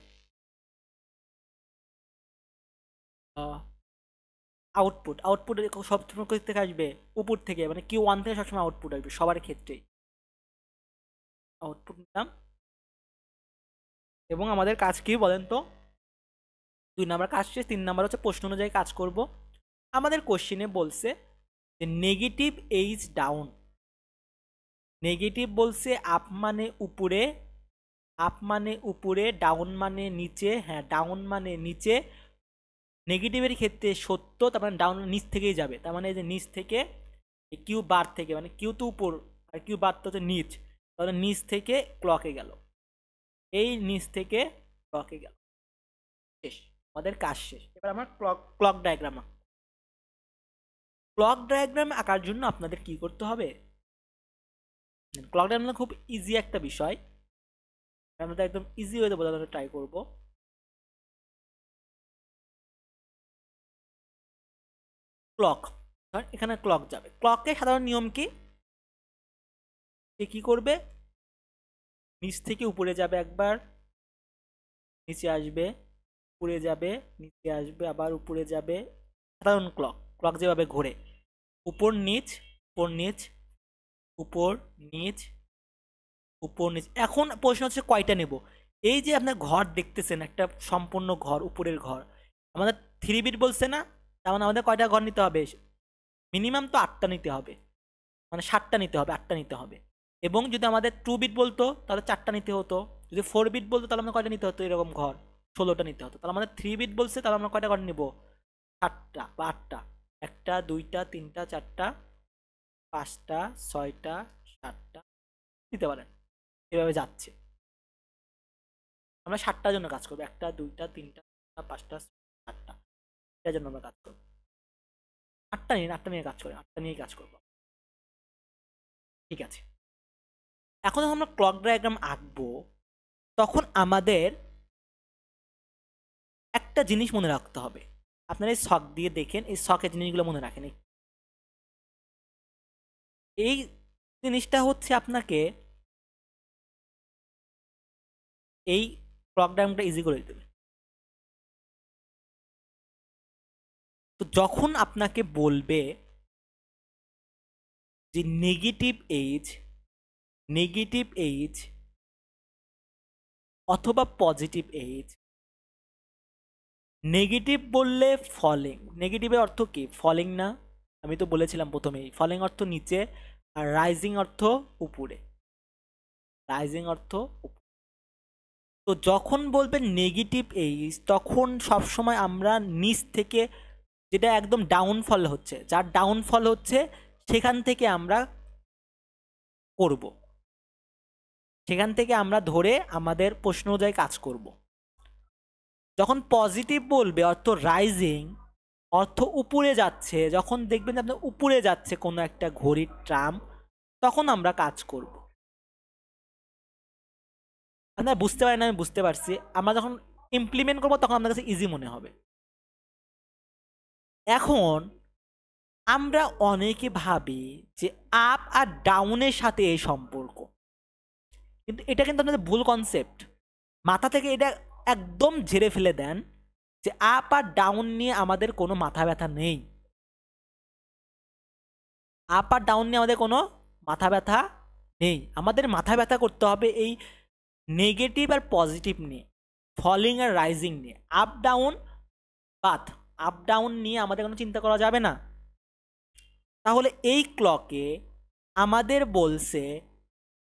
আউটপুট সব থেকে আসবে উপর থেকে, মানে Q1 থেকে সবসময় আউটপুট আসবে সবার ক্ষেত্রেই। আউটপুট নিলাম, এবং আমাদের কাজ কি বলেন তো, 2 নাম্বার কাজ শেষ, 3 নাম্বার হচ্ছে প্রশ্ন অনুযায়ী কাজ করব। আমাদের কোশ্চেনে বলছে যে নেগেটিভ এইজ ডাউন, নেগেটিভ বলছে আপ মানে উপরে, ডাউন মানে নিচে, হ্যাঁ ডাউন মানে নিচে, নেগেটিভের ক্ষেত্রে সত্য, তার মানে ডাউন নিচ থেকেই যাবে, তার মানে এই যে নিচ থেকে কিউ বার থেকে, মানে কিউ তো উপর আর কিউ বার তো হচ্ছে নিচ, তাহলে নিচ থেকে ক্লকে গেল, এই নিচ থেকে ক্লকে গেল, শেষ, আমাদের কাজ শেষ। এবার আমার ক্লক ডায়াগ্রাম আঁকার জন্য আপনাদের কি করতে হবে, ক্লক ডায়াগ্রাম খুব ইজি একটা বিষয়, আমরা একদম ইজি ওয়েতে বোঝানোর ট্রাই করব। ক্লক, এখানে ক্লক যাবে, ক্লকের সাধারণ নিয়ম কি, কি করবে, নিচ থেকে উপরে যাবে একবার, নিচে আসবে, উপরে যাবে, নিচে আসবে, আবার উপরে যাবে, সাধারণ ক্লক যেভাবে ঘোরে, উপর নিচ উপর নিচ উপর নিচ উপর নিচে। এখন প্রশ্ন হচ্ছে কয়টা নেব। এই যে আপনার ঘর দেখতেছেন, একটা সম্পূর্ণ ঘর, উপরের ঘর, আমাদের 3 বিট বলছে না, তার মানে আমাদের কয়টা ঘর নিতে হবে? মিনিমাম তো 8টা নিতে হবে, মানে 7টা নিতে হবে, 8টা নিতে হবে। এবং যদি আমাদের 2 বিট বলতো তাহলে 4টা নিতে হতো, যদি 4 বিট বলতো তাহলে আমরা কয়টা নিতে হতো? এরকম ঘর 16টা নিতে হতো। তাহলে আমাদের 3 বিট বলছে, তাহলে আমরা কয়টা ঘর নিব? 7টা বা 8টা। 1টা 2টা 3টা 4টা 5টা 6টা 7টা দিতে পারেন। এভাবে যাচ্ছে। আমরা 7টার জন্য কাজ করবো। 1টা 2টা 3টা 5টা 7টা, এটার জন্য আমরা কাজ করবো। 8টা নিয়ে 8টা নিয়ে কাজ করি, 8টা নিয়েই কাজ করবো। ঠিক আছে। এখন যখন আমরা ক্লক ডায়াগ্রাম আঁকবো, তখন আমাদের একটা জিনিস মনে রাখতে হবে। আপনারা এই ছক দিয়ে দেখেন, এই ছকের জিনিসগুলো মনে রাখেন। এই জিনিসটা হচ্ছে আপনাকে এই ক্লক ডায়াগ্রামটা ইজি করে দেবে। তো যখন আপনাকে বলবে যে নেগেটিভ এইজ অথবা পজিটিভ এইজ, নেগেটিভ বললে ফলিং। নেগেটিভের অর্থ কি? ফলিং না? আমি তো বলেছিলাম প্রথমেই, ফলিং অর্থ নিচে, আর রাইজিং অর্থ উপরে। রাইজিং অর্থ উপরে। তো যখন বলবেন নেগেটিভ এইজ, তখন সবসময় আমরা নিচ থেকে, যেটা একদম ডাউনফল হচ্ছে, যার ডাউনফল হচ্ছে, সেখান থেকে আমরা করব, সেখান থেকে আমরা ধরে আমাদের প্রশ্ন অনুযায়ী কাজ করব। যখন পজিটিভ বলবে অর্থ রাইজিং, অর্থ উপরে যাচ্ছে, যখন দেখবেন যে আপনার উপরে যাচ্ছে কোনো একটা ঘড়ির ট্রাম, তখন আমরা কাজ করব। আপনারা বুঝতে পারেন, আমি বুঝতে পারছি। আমরা যখন ইমপ্লিমেন্ট করবো তখন আপনার কাছে ইজি মনে হবে। এখন আমরা অনেকে ভাবি যে আপ আর ডাউনের সাথে এই সম্পর্ক, কিন্তু এটা কিন্তু আপনাদের ভুল কনসেপ্ট। মাথা থেকে এটা একদম ঝেড়ে ফেলে দেন যে আপ আর ডাউন নিয়ে আমাদের কোনো মাথা ব্যথা নেই। আপ আর ডাউন নিয়ে আমাদের কোনো মাথা ব্যথা নেই। আমাদের মাথা ব্যথা করতে হবে এই নেগেটিভ আর পজিটিভ নিয়ে, ফলিং আর রাইজিং নিয়ে। আপ ডাউন বাদ, আপ ডাউন নিয়ে আমাদের কোনো চিন্তা করা যাবে না। তাহলে এই ক্লকে আমাদের বলছে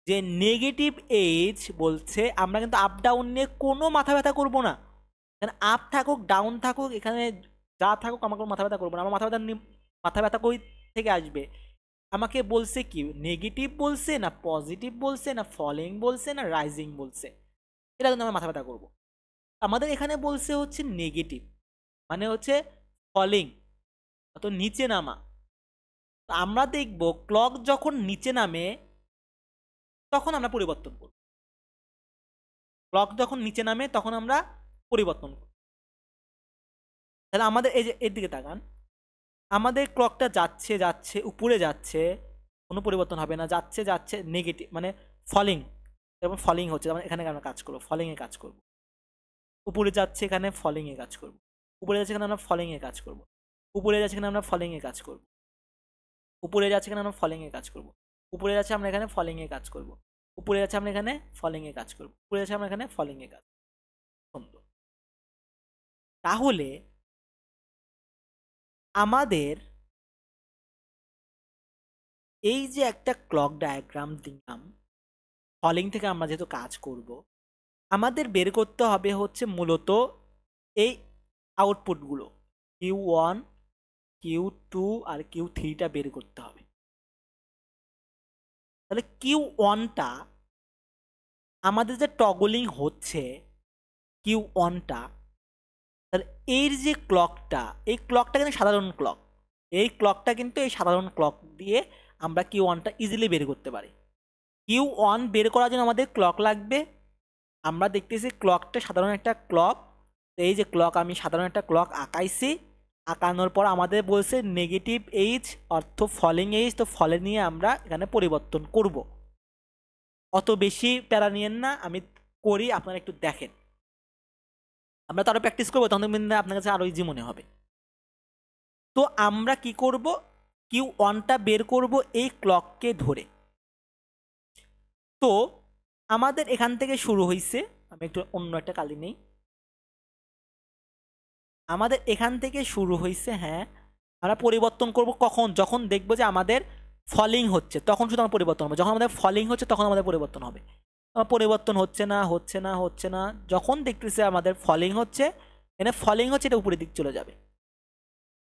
যে নেগেটিভ এইজ বলছে আমরা কিন্তু আপ ডাউন নিয়ে কোনো মাথা ব্যথা করবো না। আপ থাকুক ডাউন থাকুক, এখানে যা থাকুক, আমাকে মাথা ব্যথা করবো না। আমার মাথা ব্যথা কই থেকে আসবে? আমাকে বলছে কি, নেগেটিভ বলছে না পজিটিভ বলছে না ফলিং বলছে না রাইজিং বলছে, এটা কিন্তু আমরা মাথা ব্যথা করবো। আমাদের এখানে বলছে হচ্ছে নেগেটিভ, মানে হচ্ছে ফলিং, অত নিচে নামা। তো আমরা দেখব ক্লক যখন নিচে নামে তখন আমরা পরিবর্তন করব। ক্লক যখন নিচে নামে তখন আমরা পরিবর্তন করব। তাহলে আমাদের এই যে এর দিকে তাকান, আমাদের ক্লকটা যাচ্ছে যাচ্ছে উপরে যাচ্ছে, কোনো পরিবর্তন হবে না, যাচ্ছে যাচ্ছে নেগেটিভ মানে ফলিং, যেমন ফলিং হচ্ছে, যেমন এখানে আমরা কাজ করবো, ফলিংয়ে কাজ করব। উপরে যাচ্ছে, এখানে ফলিংয়ে কাজ করব। উপরে যাচ্ছে, এখানে আমরা ফলিংয়ে কাজ করব। উপরে যাচ্ছে, এখানে আমরা ফলিংয়ে কাজ করব। উপরে যাচ্ছে, এখানে আমরা ফলিংয়ে কাজ করব। উপরে যাচ্ছে, আমরা এখানে ফলিংয়ে কাজ করব। উপরে যাচ্ছে, আমরা এখানে ফলিংয়ে কাজ করব। উপরে যাচ্ছে, আমরা এখানে ফলিংয়ে কাজ করব। তাহলে আমাদের এই যে একটা ক্লক ডায়াগ্রাম দিলাম, ফলিং থেকে আমরা যেহেতু কাজ করব, আমাদের বের করতে হবে হচ্ছে মূলত এই আউটপুটগুলো, Q1 Q2 আর Q3টা বের করতে হবে। তাহলে Q1টা আমাদের যে টগলিং হচ্ছে, Q1টা, তাহলে এর যে ক্লকটা, এই ক্লকটা কিন্তু সাধারণ ক্লক, এই ক্লকটা কিন্তু এই সাধারণ ক্লক দিয়ে আমরা Q1টা ইজিলি বের করতে পারি। Q1 বের করার জন্য আমাদের ক্লক লাগবে। আমরা দেখতেছি ক্লকটা সাধারণ একটা ক্লক। এই যে ক্লক, আমি সাধারণ একটা ক্লক আঁকাইছি। আঁকানোর পর আমাদের বলছে নেগেটিভ এইজ অর্থ ফলিং এইজ, তো ফলে নিয়ে আমরা এখানে পরিবর্তন করব। অত বেশি প্যারা নিয়েন না, আমি করি, আপনারা একটু দেখেন। আমরা তো আরো প্র্যাকটিস করবো, তখন আপনার কাছে আরো ইজি মনে হবে। তো আমরা কি করব, Q1টা বের করব এই ক্লককে ধরে। তো আমাদের এখান থেকে শুরু হয়েছে, আমি একটু অন্য একটা কালি নেই, আমাদের এখান থেকে শুরু হয়েছে। হ্যাঁ, আমরা পরিবর্তন করব কখন? যখন দেখবো যে আমাদের ফলিং হচ্ছে তখন শুধু আমার পরিবর্তন হবে, যখন আমাদের ফলিং হচ্ছে তখন আমাদের পরিবর্তন হবে। পরিবর্তন হচ্ছে না হচ্ছে না হচ্ছে না, যখন দেখতেছে আমাদের ফলিং হচ্ছে, এখানে ফলিং হচ্ছে, এটা উপরের দিক চলে যাবে।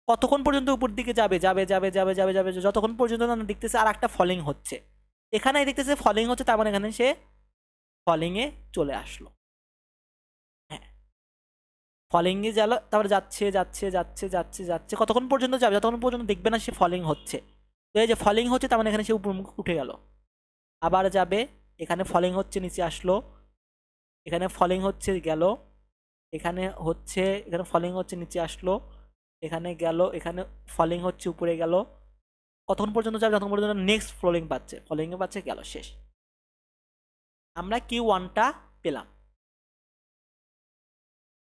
কতক্ষণ পর্যন্ত উপর দিকে যাবে? যাবে যাবে যাবে যাবে যাবে, যতক্ষণ পর্যন্ত না দেখতেছে আর একটা ফলিং হচ্ছে। এখানে দেখতেছে ফলিং হচ্ছে, তার মানে এখানে সে ফলিংয়ে চলে আসলো। হ্যাঁ, ফলিংয়ে গেল, তারপরে যাচ্ছে যাচ্ছে যাচ্ছে যাচ্ছে যাচ্ছে, কতক্ষণ পর্যন্ত যাবে? যতক্ষণ পর্যন্ত দেখবে না সে ফলিং হচ্ছে। তো এই যে ফলিং হচ্ছে, তার মানে এখানে সে উপরমুখ উঠে গেল। আবার যাবে, এখানে ফলিং হচ্ছে, নিচে আসলো, এখানে ফলিং হচ্ছে গেল, এখানে হচ্ছে, এখানে ফলিং হচ্ছে, নিচে আসলো, এখানে গেল, এখানে ফলিং হচ্ছে, উপরে গেল। কতক্ষণ পর্যন্ত যাবে? যতক্ষণ পর্যন্ত নেক্সট ফলিং পাচ্ছে, ফলিংয়ে পাচ্ছে, গেল, শেষ। আমরা Q1টা পেলাম।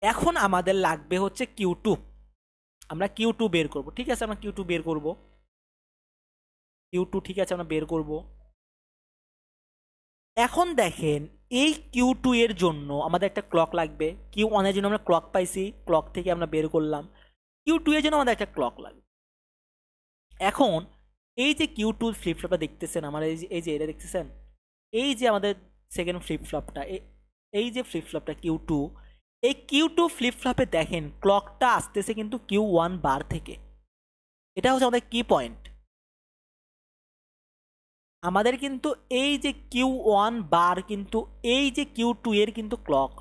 এখন আমাদের লাগবে হচ্ছে Q2। আমরা Q2 বের করব। ঠিক আছে, আমরা Q2 বের করব। Q2 ঠিক আছে, আমরা বের করব। এখন দেখেন, এই Q2 এর জন্য আমাদের একটা ক্লক লাগবে। Q1 এর জন্য আমরা ক্লক পাইছি, ক্লক থেকে আমরা বের করলাম। Q2 এর জন্য আমাদের একটা ক্লক লাগবে। এখন এই যে Q2 ফ্লিপ ফ্লপটা দেখতেছেন, আমার এই যে এটা দেখতেছেন, এই যে আমাদের সেকেন্ড ফ্লিপ ফ্লপটা, এই যে ফ্লিপ ফ্লপটা Q2, এই Q2 ফ্লিপ ফ্লপে দেখেন ক্লকটা আসতেছে কিন্তু Q1 বার থেকে। এটা হচ্ছে আমাদের কি পয়েন্ট। আমাদের কিন্তু এই যে Q1 বার কিন্তু এই যে Q2 এর কিন্তু ক্লক।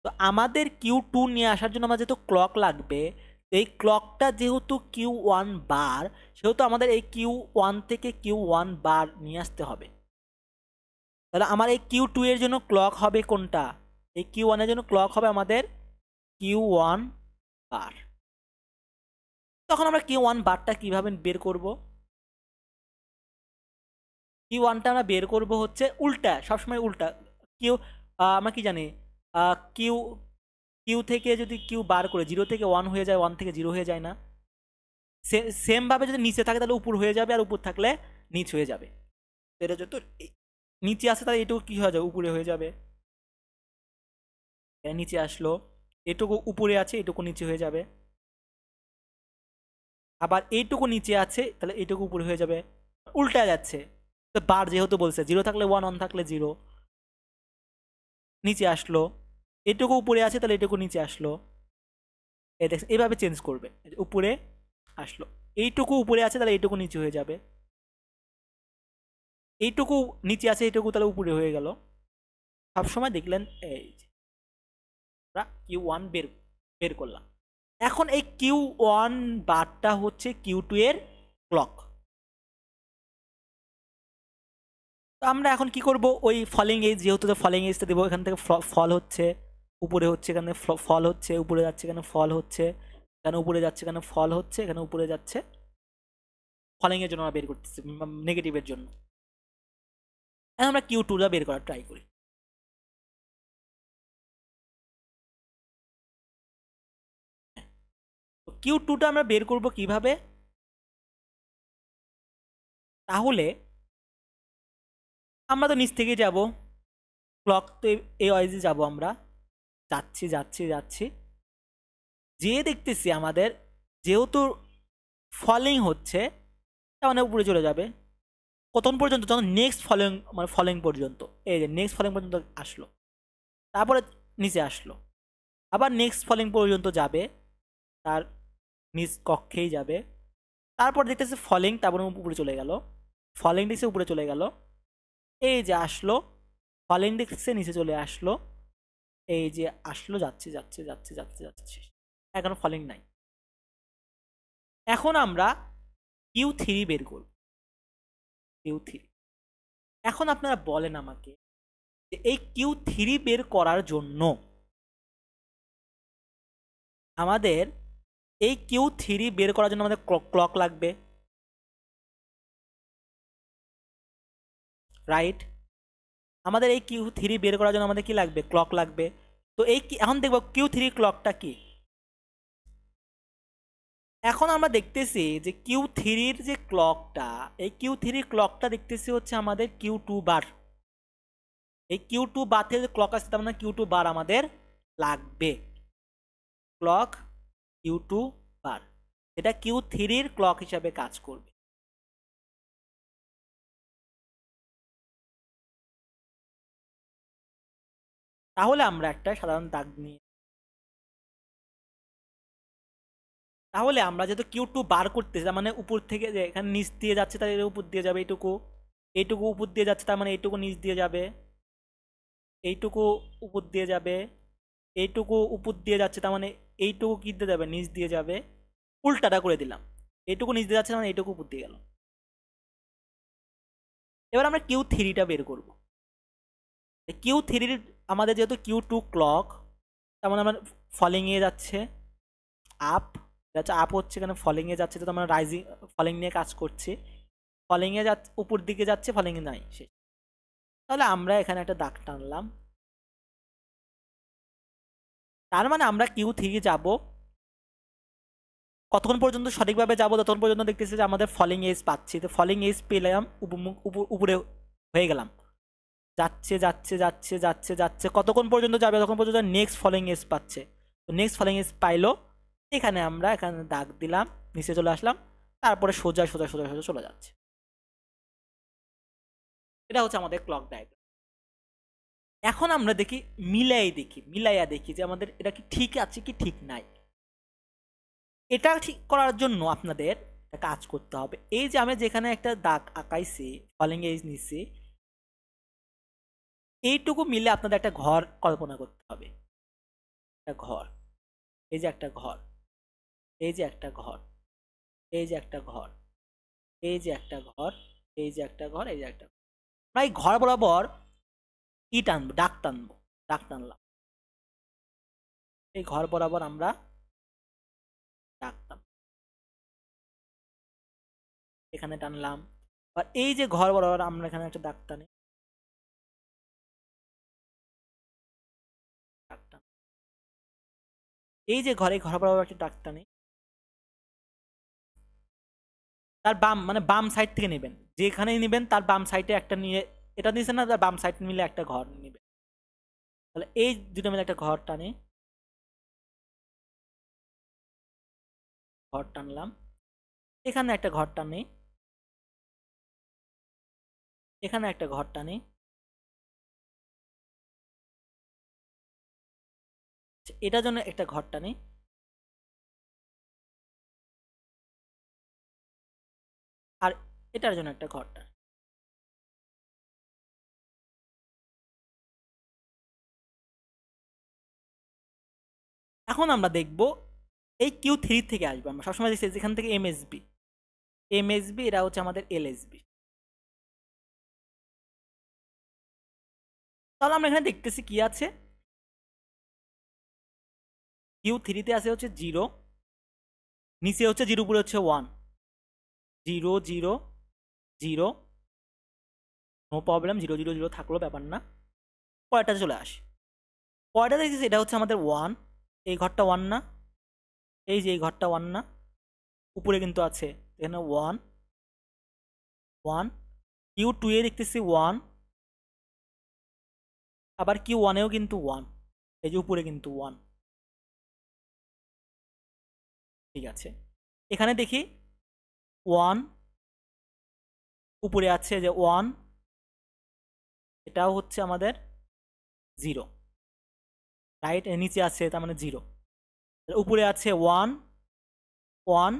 তো আমাদের Q2 নিয়ে আসার জন্য আমাদের যেহেতু ক্লক লাগবে, এই ক্লকটা যেহেতু Q1 বার, সেহেতু আমাদের এই Q1 থেকে Q1 বার নিয়ে আসতে হবে। তাহলে আমার এই Q2 এর জন্য ক্লক হবে কোনটা? এই Q1 এর জন্য ক্লক হবে আমাদের Q1 বার। তখন আমরা Q1 বারটা কিভাবে বের করব? Q1টা আমরা বের করব হচ্ছে উল্টা, সবসময় উল্টা। কিউ, আমরা কি জানি, কিউ, কিউ থেকে যদি কিউ বার করে 0 থেকে 1 হয়ে যায়, 1 থেকে 0 হয়ে যায় না? সেম ভাবে যদি নিচে থাকে তাহলে উপর হয়ে যাবে, আর উপর থাকলে নিচ হয়ে যাবে। এটা যত নিচে আসে তাহলে এটুকু কি হয়ে যাবে? উপরে হয়ে যাবে। নিচে আসলো, এটুকু উপরে আছে, এটুকু নিচে হয়ে যাবে। আবার এইটুকু নিচে আছে, তাহলে এইটুকু উপরে হয়ে যাবে। উল্টা যাচ্ছে। তো বার যেহেতু বলছে 0 থাকলে 1, 1 থাকলে 0, নিচে আসলো। এটুকু উপরে আছে, তাহলে এটুকু নিচে আসলো। এই দেখছেন, এইভাবে চেঞ্জ করবে। উপরে আসলো, এইটুকু উপরে আছে, তাহলে এইটুকু নিচে হয়ে যাবে। এইটুকু নিচে আছে, এইটুকু তাহলে উপরে হয়ে গেল। সবসময় দেখলেন এই আমরা Q1 বের বের করলাম। এখন এই Q1 বারটা হচ্ছে Q2 এর ক্লক। তো আমরা এখন কি করব? ওই ফলিং এজ, যেহেতু ফলিং এজটা দেবো, এখান থেকে ফল হচ্ছে, উপরে হচ্ছে, এখানে ফল হচ্ছে, উপরে যাচ্ছে, এখানে ফল হচ্ছে, এখানে উপরে যাচ্ছে, এখানে ফল হচ্ছে, এখানে উপরে যাচ্ছে। ফলিং এর জন্য আমরা বের করতেছি, নেগেটিভের জন্য। এখন আমরা Q2টা বের করার ট্রাই করি। Q2টা আমরা বের করব কিভাবে? তাহলে আমরা তো নিচ থেকে যাব, ক্লক তো এই ওয়াইজে যাব, আমরা যাচ্ছি যাচ্ছি যাচ্ছি, যে দেখতেছি আমাদের যেহেতু ফলিং হচ্ছে, তার মানে উপরে চলে যাবে। কতক্ষণ পর্যন্ত? যখন নেক্সট ফলিং, মানে ফলিং পর্যন্ত, এই যে নেক্সট ফলিং পর্যন্ত আসলো, তারপরে নিচে আসলো, আবার নেক্সট ফলিং পর্যন্ত যাবে, তার নিচ কক্ষেই যাবে। তারপর দেখতেছে ফলিং, তারপরে উপরে চলে গেল, ফলিং দেখছে উপরে চলে গেল, এই যে আসলো, ফলিং দেখছে নিচে চলে আসলো, এই যে আসলো, যাচ্ছে যাচ্ছে যাচ্ছে যাচ্ছে যাচ্ছে, এখন ফলিং নাই। এখন আমরা Q3 বের করব। Q3, এখন আপনারা বলেন আমাকে যে এই Q3 বের করার জন্য আমাদের, এই Q3 বের করার জন্য আমাদের ক্লক লাগবে, রাইট? আমাদের এই Q3 বের করার জন্য আমাদের কি লাগবে? ক্লক লাগবে। তো এই এখন দেখব Q3 ক্লকটা কি। এখন আমরা দেখতেছি যে Q3-র যে ক্লকটা, এই Q3 ক্লকটা দেখতেছি হচ্ছে আমাদের Q2 বার। এই Q2 বার থেকে ক্লক আসছে, তার মানে Q2 বার আমাদের লাগবে। ক্লক Q2 বার, এটা Q3 ক্লক হিসাবে কাজ করবে। তাহলে আমরা একটা সাধারণ দাগ নিয়ে, তাহলে আমরা যেহেতু Q2 বার করতেছি, তার মানে উপর থেকে যে এখানে নিচ দিয়ে যাচ্ছে তার এর উপর দিয়ে যাবে এইটুকু, এইটুকু উপর দিয়ে যাচ্ছে তার মানে এইটুকু নিচ দিয়ে যাবে, এইটুকু উপর দিয়ে যাবে, এইটুকু উপর দিয়ে যাচ্ছে তার মানে এইটুকু কি দিয়ে যাবে, নিচ দিয়ে যাবে। উল্টাটা করে দিলাম, এইটুকু নিচ দিয়ে যাচ্ছে মানে এইটুকু উপর দিয়ে গেল। এবার আমরা Q3টা বের করব। Q3 আমাদের যেহেতু Q2 ক্লক, তার মানে আমার ফলিং এ যাচ্ছে, আপ যাচ্ছে, আপ হচ্ছে এখানে ফলিং এ যাচ্ছে, তো আমরা রাইজিং ফলিং নিয়ে কাজ করছি, ফলিং এ যাচ্ছে, উপর দিকে যাচ্ছে, ফলিং এ নাই শেষ। তাহলে আমরা এখানে একটা দাগ টানলাম, তার মানে আমরা Q3 যাব। কতক্ষণ পর্যন্ত সঠিকভাবে যাব, ততক্ষণ পর্যন্ত দেখতেছি যে আমাদের ফলিং এজ পাচ্ছি, তো ফলিং এজ পেলাম, উপরে হয়ে গেলাম, যাচ্ছে যাচ্ছে যাচ্ছে যাচ্ছে যাচ্ছে, কতক্ষণ পর্যন্ত যাবে, তখন পর্যন্ত নেক্সট ফলিং এজ পাচ্ছে। তো নেক্সট ফলিং এজ পাইলো, এখানে আমরা এখানে দাগ দিলাম, নিচে চলে আসলাম, তারপরে সোজা সোজা সোজা সোজা চলে যাচ্ছে। এটা হচ্ছে আমাদের ক্লক ডায়াগ্রাম। এখন আমরা দেখি, মিলাইয়া দেখি যে আমাদের এটা কি ঠিক আছে কি ঠিক নাই। এটা ঠিক করার জন্য আপনাদের একটা কাজ করতে হবে। এই যে আমি যেখানে একটা দাগ আঁকাইছি, ফলিং এজ নিছি, এইটুকু মিলে আপনাদের একটা ঘর কল্পনা করতে হবে। একটা ঘর, এই যে একটা ঘর, এই যে একটা ঘর, এই যে একটা ঘর, এই যে একটা ঘর, এই যে একটা ঘর, এই যে একটা ঘর। আমরা এই ঘর বরাবর ই টানবো, ডাক টানবো, ডাক টানলাম, এই ঘর বরাবর আমরা ডাক টানবো, এখানে টানলাম। আর এই যে ঘর বরাবর আমরা এখানে একটা দাগ টানি, দাগ টান, এই যে ঘরে, ঘর বরাবর একটা দাগ টানি, তার বাম মানে বাম সাইড থেকে নেবেন, যেখানেই নেবেন তার বাম সাইডে একটা নিয়ে, এটা নিয়েছেন না, তার বাম সাইড মিলে একটা ঘর নেবেন। তাহলে এই দুটো মিলে একটা ঘর টানে, ঘর টানলাম, এখানে একটা ঘর টানি, এখানে একটা ঘর টানি, এটার জন্য একটা ঘর টানি, আর এটার জন্য একটা ঘর টানি। এখন আমরা দেখব এই Q3 থেকে আসবে, আমরা সবসময় দেখছি যেখান থেকে এমএসবি, এমএসবি এরা হচ্ছে আমাদের এলএসবি। তাহলে আমরা এখানে দেখতেছি কি আছে, Q3-তে আছে হচ্ছে 0, নিচে হচ্ছে 0, উপরে হচ্ছে 1, 0 0 0, নো প্রবলেম, 0 0 0 থাকলো, ব্যাপার না। পরেরটাতে চলে আসে, পরেরটা দেখতেছি এটা হচ্ছে আমাদের 1, এই ঘরটা 1 না, এই যে এই ঘরটা 1 না, উপরে কিন্তু আছে এখানে 1 1, Q2-এ দেখতেছি 1, আবার Q1-এও কিন্তু 1, এই যে উপরে কিন্তু 1। ঠিক আছে, এখানে দেখি 1 উপরে আছে, যে 1, এটাও হচ্ছে আমাদের 0, রাইট, নিচে আছে তার মানে 0, উপরে আছে 1 1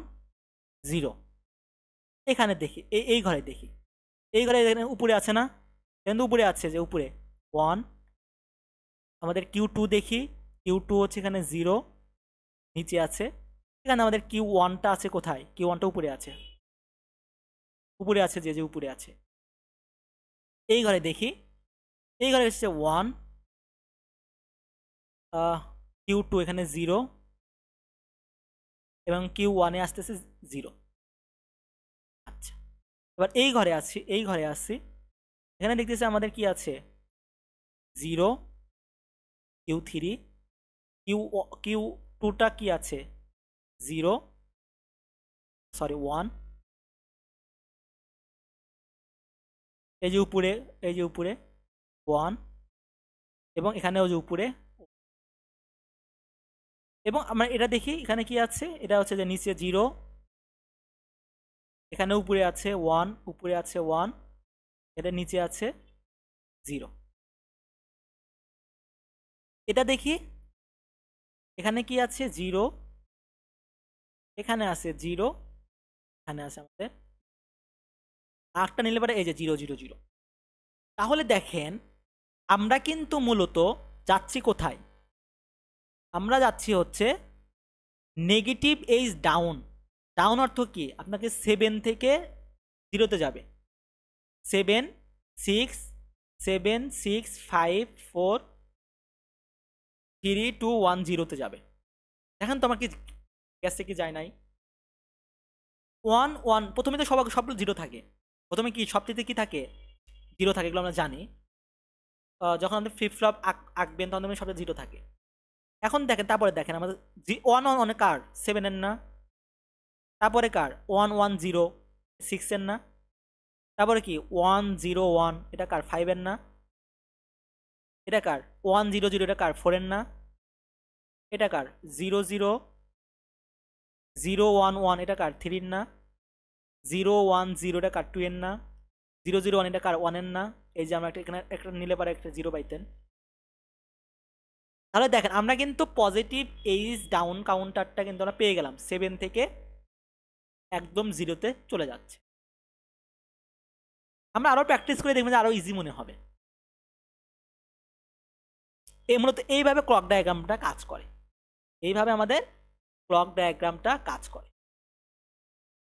0। এখানে দেখি, এই ঘরে দেখি, এই ঘরে উপরে আছে না, কিন্তু উপরে আছে, যে উপরে 1, আমাদের Q2 দেখি, Q2 হচ্ছে এখানে 0, নিচে আছে, এখানে আমাদের Q1টা আছে কোথায়, Q1টা উপরে আছে, উপরে আছে, যে যে উপরে আছে। এই ঘরে দেখি, এই ঘরে এসেছে 1, Q2 এখানে 0, এবং Q1-এ আসতেছে 0। আচ্ছা, এবার এই ঘরে আসছি, এই ঘরে আসছি, এখানে দেখতেছি আমাদের কি আছে, 0 Q3, Q2টা কি আছে, 0 সরি 1, এই যে উপরে, এই যে উপরে 1, এবং এখানেও যে উপরে, এবং আমরা এটা দেখি এখানে কি আছে, এটা হচ্ছে যে নিচে 0, এখানে উপরে আছে 1, উপরে আছে 1, এটা নিচে আছে 0। এটা দেখি এখানে কি আছে 0, এখানে আছে 0, এখানে আছে আমাদের আরেকটা নিলে পরে এই যে 0 0 0। তাহলে দেখেন আমরা কিন্তু মূলত যাচ্ছি কোথায়, আমরা যাচ্ছি হচ্ছে নেগেটিভ এইজ ডাউন। ডাউন অর্থ কি, আপনাকে 7 থেকে 0-তে যাবে, 7 6 7 6 5 4 3 2 1 0-তে যাবে। দেখেন তো আমার কি গেছে কি যায় নাই, 1 1 প্রথমে তো সবগুলো 0 থাকে, প্রথমে কি সবটিতে কি থাকে 0 থাকে, এগুলো আমরা জানি। যখন আমাদের ফ্লিপ ফ্লপ আঁকবেন তখন দেখবেন সবটা 0 থাকে। এখন দেখেন তারপরে দেখেন আমাদের 1 1 অনেক কার 7-এর না, তারপরে কার 1 1 0 6-এর না, তারপরে কি 1 0 1 এটা কার 5-এর না, এটা কার 1 0 0 এটা কার 4-এর না, এটা কার 0 0 0 1 1 এটা কার 3-এর না, 0 1 0 এটা কার 2-এর না, 0 0 1 এটা কার 1-এর না। এই যে আমরা এখানে একটা নিলে পারে একটা 0 পাইতেন। তাহলে দেখেন আমরা কিন্তু পজিটিভ এইজ ডাউন কাউন্টারটা কিন্তু আমরা পেয়ে গেলাম, 7 থেকে একদম 0-তে চলে যাচ্ছে। আমরা আরো প্র্যাকটিস করে দেখবেন যে আরো ইজি মনে হবে। এই মূলত এইভাবে ক্লক ডায়াগ্রামটা কাজ করে, এইভাবে আমাদের ক্লক ডায়াগ্রামটা কাজ করে।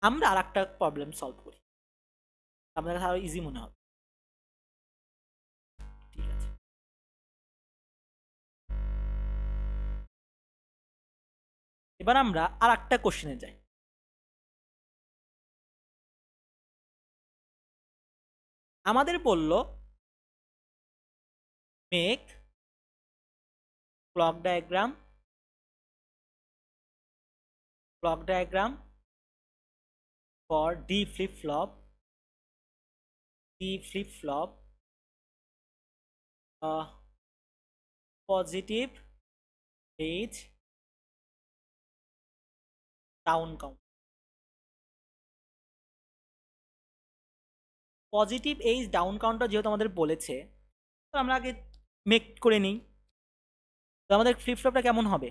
আমরা আর একটা প্রবলেম সলভ করি, আপনার কাছে আরো ইজি মনে হবে। ঠিক আছে, এবার আমরা আর একটা কোশ্চেনে যাই। আমাদের বলল make clock diagram for D flip flop positive age down count। Positive edge down কাউন্টটা যেহেতু আমাদের বলেছে, তো আমরা আগে মেক করে নিই। তো আমাদের ফ্লিপ ফ্লপটা কেমন হবে,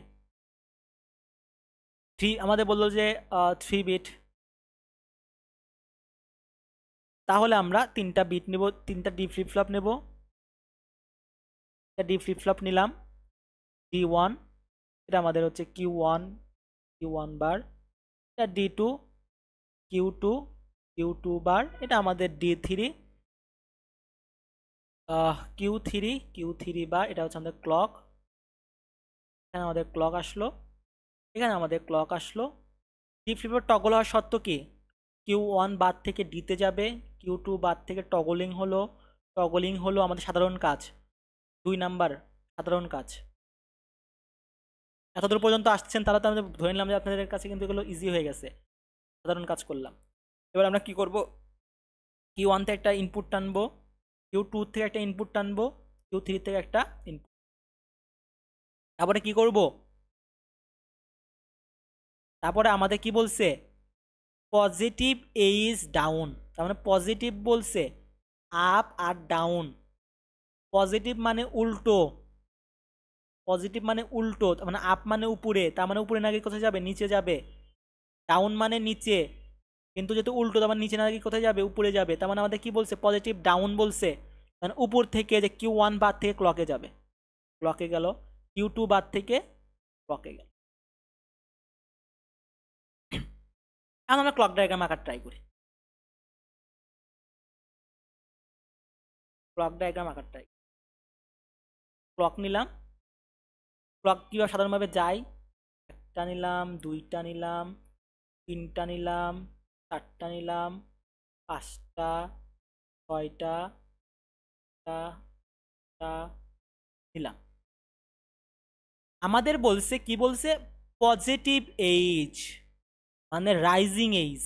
আমাদের বললো যে 3 বিট, তাহলে আমরা 3টা বিট নেব, 3টা ডি ফ্লিপ ফ্লপ নেব। ডি ফ্লিপ ফ্লপ নিলাম D1, এটা আমাদের হচ্ছে Q1 বার, এটা D2 Q2 Q2 বার, এটা আমাদের D3 Q3 বার, এটা হচ্ছে আমাদের ক্লক। এখানে আমাদের ক্লক আসলো, এখানে আমাদের ক্লক আসলো। ডি ফ্লিপের টগল হওয়ার শর্ত কি, Q1 বার থেকে ডিতে যাবে, Q2 বার থেকে টগলিং হলো আমাদের সাধারণ কাজ, 2 নাম্বার সাধারণ কাজ। এতদূর পর্যন্ত আসছেন তারা, তো আমরা ধরে নিলাম যে আপনাদের কাছে কিন্তু এগুলো ইজি হয়ে গেছে, সাধারণ কাজ করলাম। এবার আমরা কি করব, Q1 থেকে একটা ইনপুট টানবো, Q2 থেকে একটা ইনপুট টানবো, Q3 থেকে একটা ইনপুট, তারপরে কি করব, তারপরে আমাদের কি বলছে পজিটিভ এইজ ডাউন, তার মানে পজিটিভ বলছে আপ আর ডাউন। পজিটিভ মানে উল্টো, পজিটিভ মানে উল্টো, মানে আপ মানে উপরে, তার মানে উপরে না গিয়ে কোথায় যাবে, নিচে যাবে। ডাউন মানে নিচে, কিন্তু যেহেতু উল্টো তার মানে নিচে না গিয়ে কোথায় যাবে, উপরে যাবে। তার মানে আমাদের কি বলছে পজিটিভ ডাউন বলছে, মানে উপর থেকে যে Q1 বার থেকে ক্লকে যাবে, ক্লকে গেল, Q2 বার থেকে ক্লকে গেল। এখন আমরা ক্লক ডায়াগ্রাম আঁকার ট্রাই করি, ক্লক ডায়াগ্রাম আঁকার ট্রাই। ক্লক নিলাম, ক্লক কীভাবে সাধারণভাবে যায়, একটা নিলাম, 2টা নিলাম, 3টা নিলাম, 4টা নিলাম, 5টা, 6টা, 7টা নিলাম। আমাদের বলছে কি বলছে পজিটিভ এইজ, মানে রাইজিং এইজ,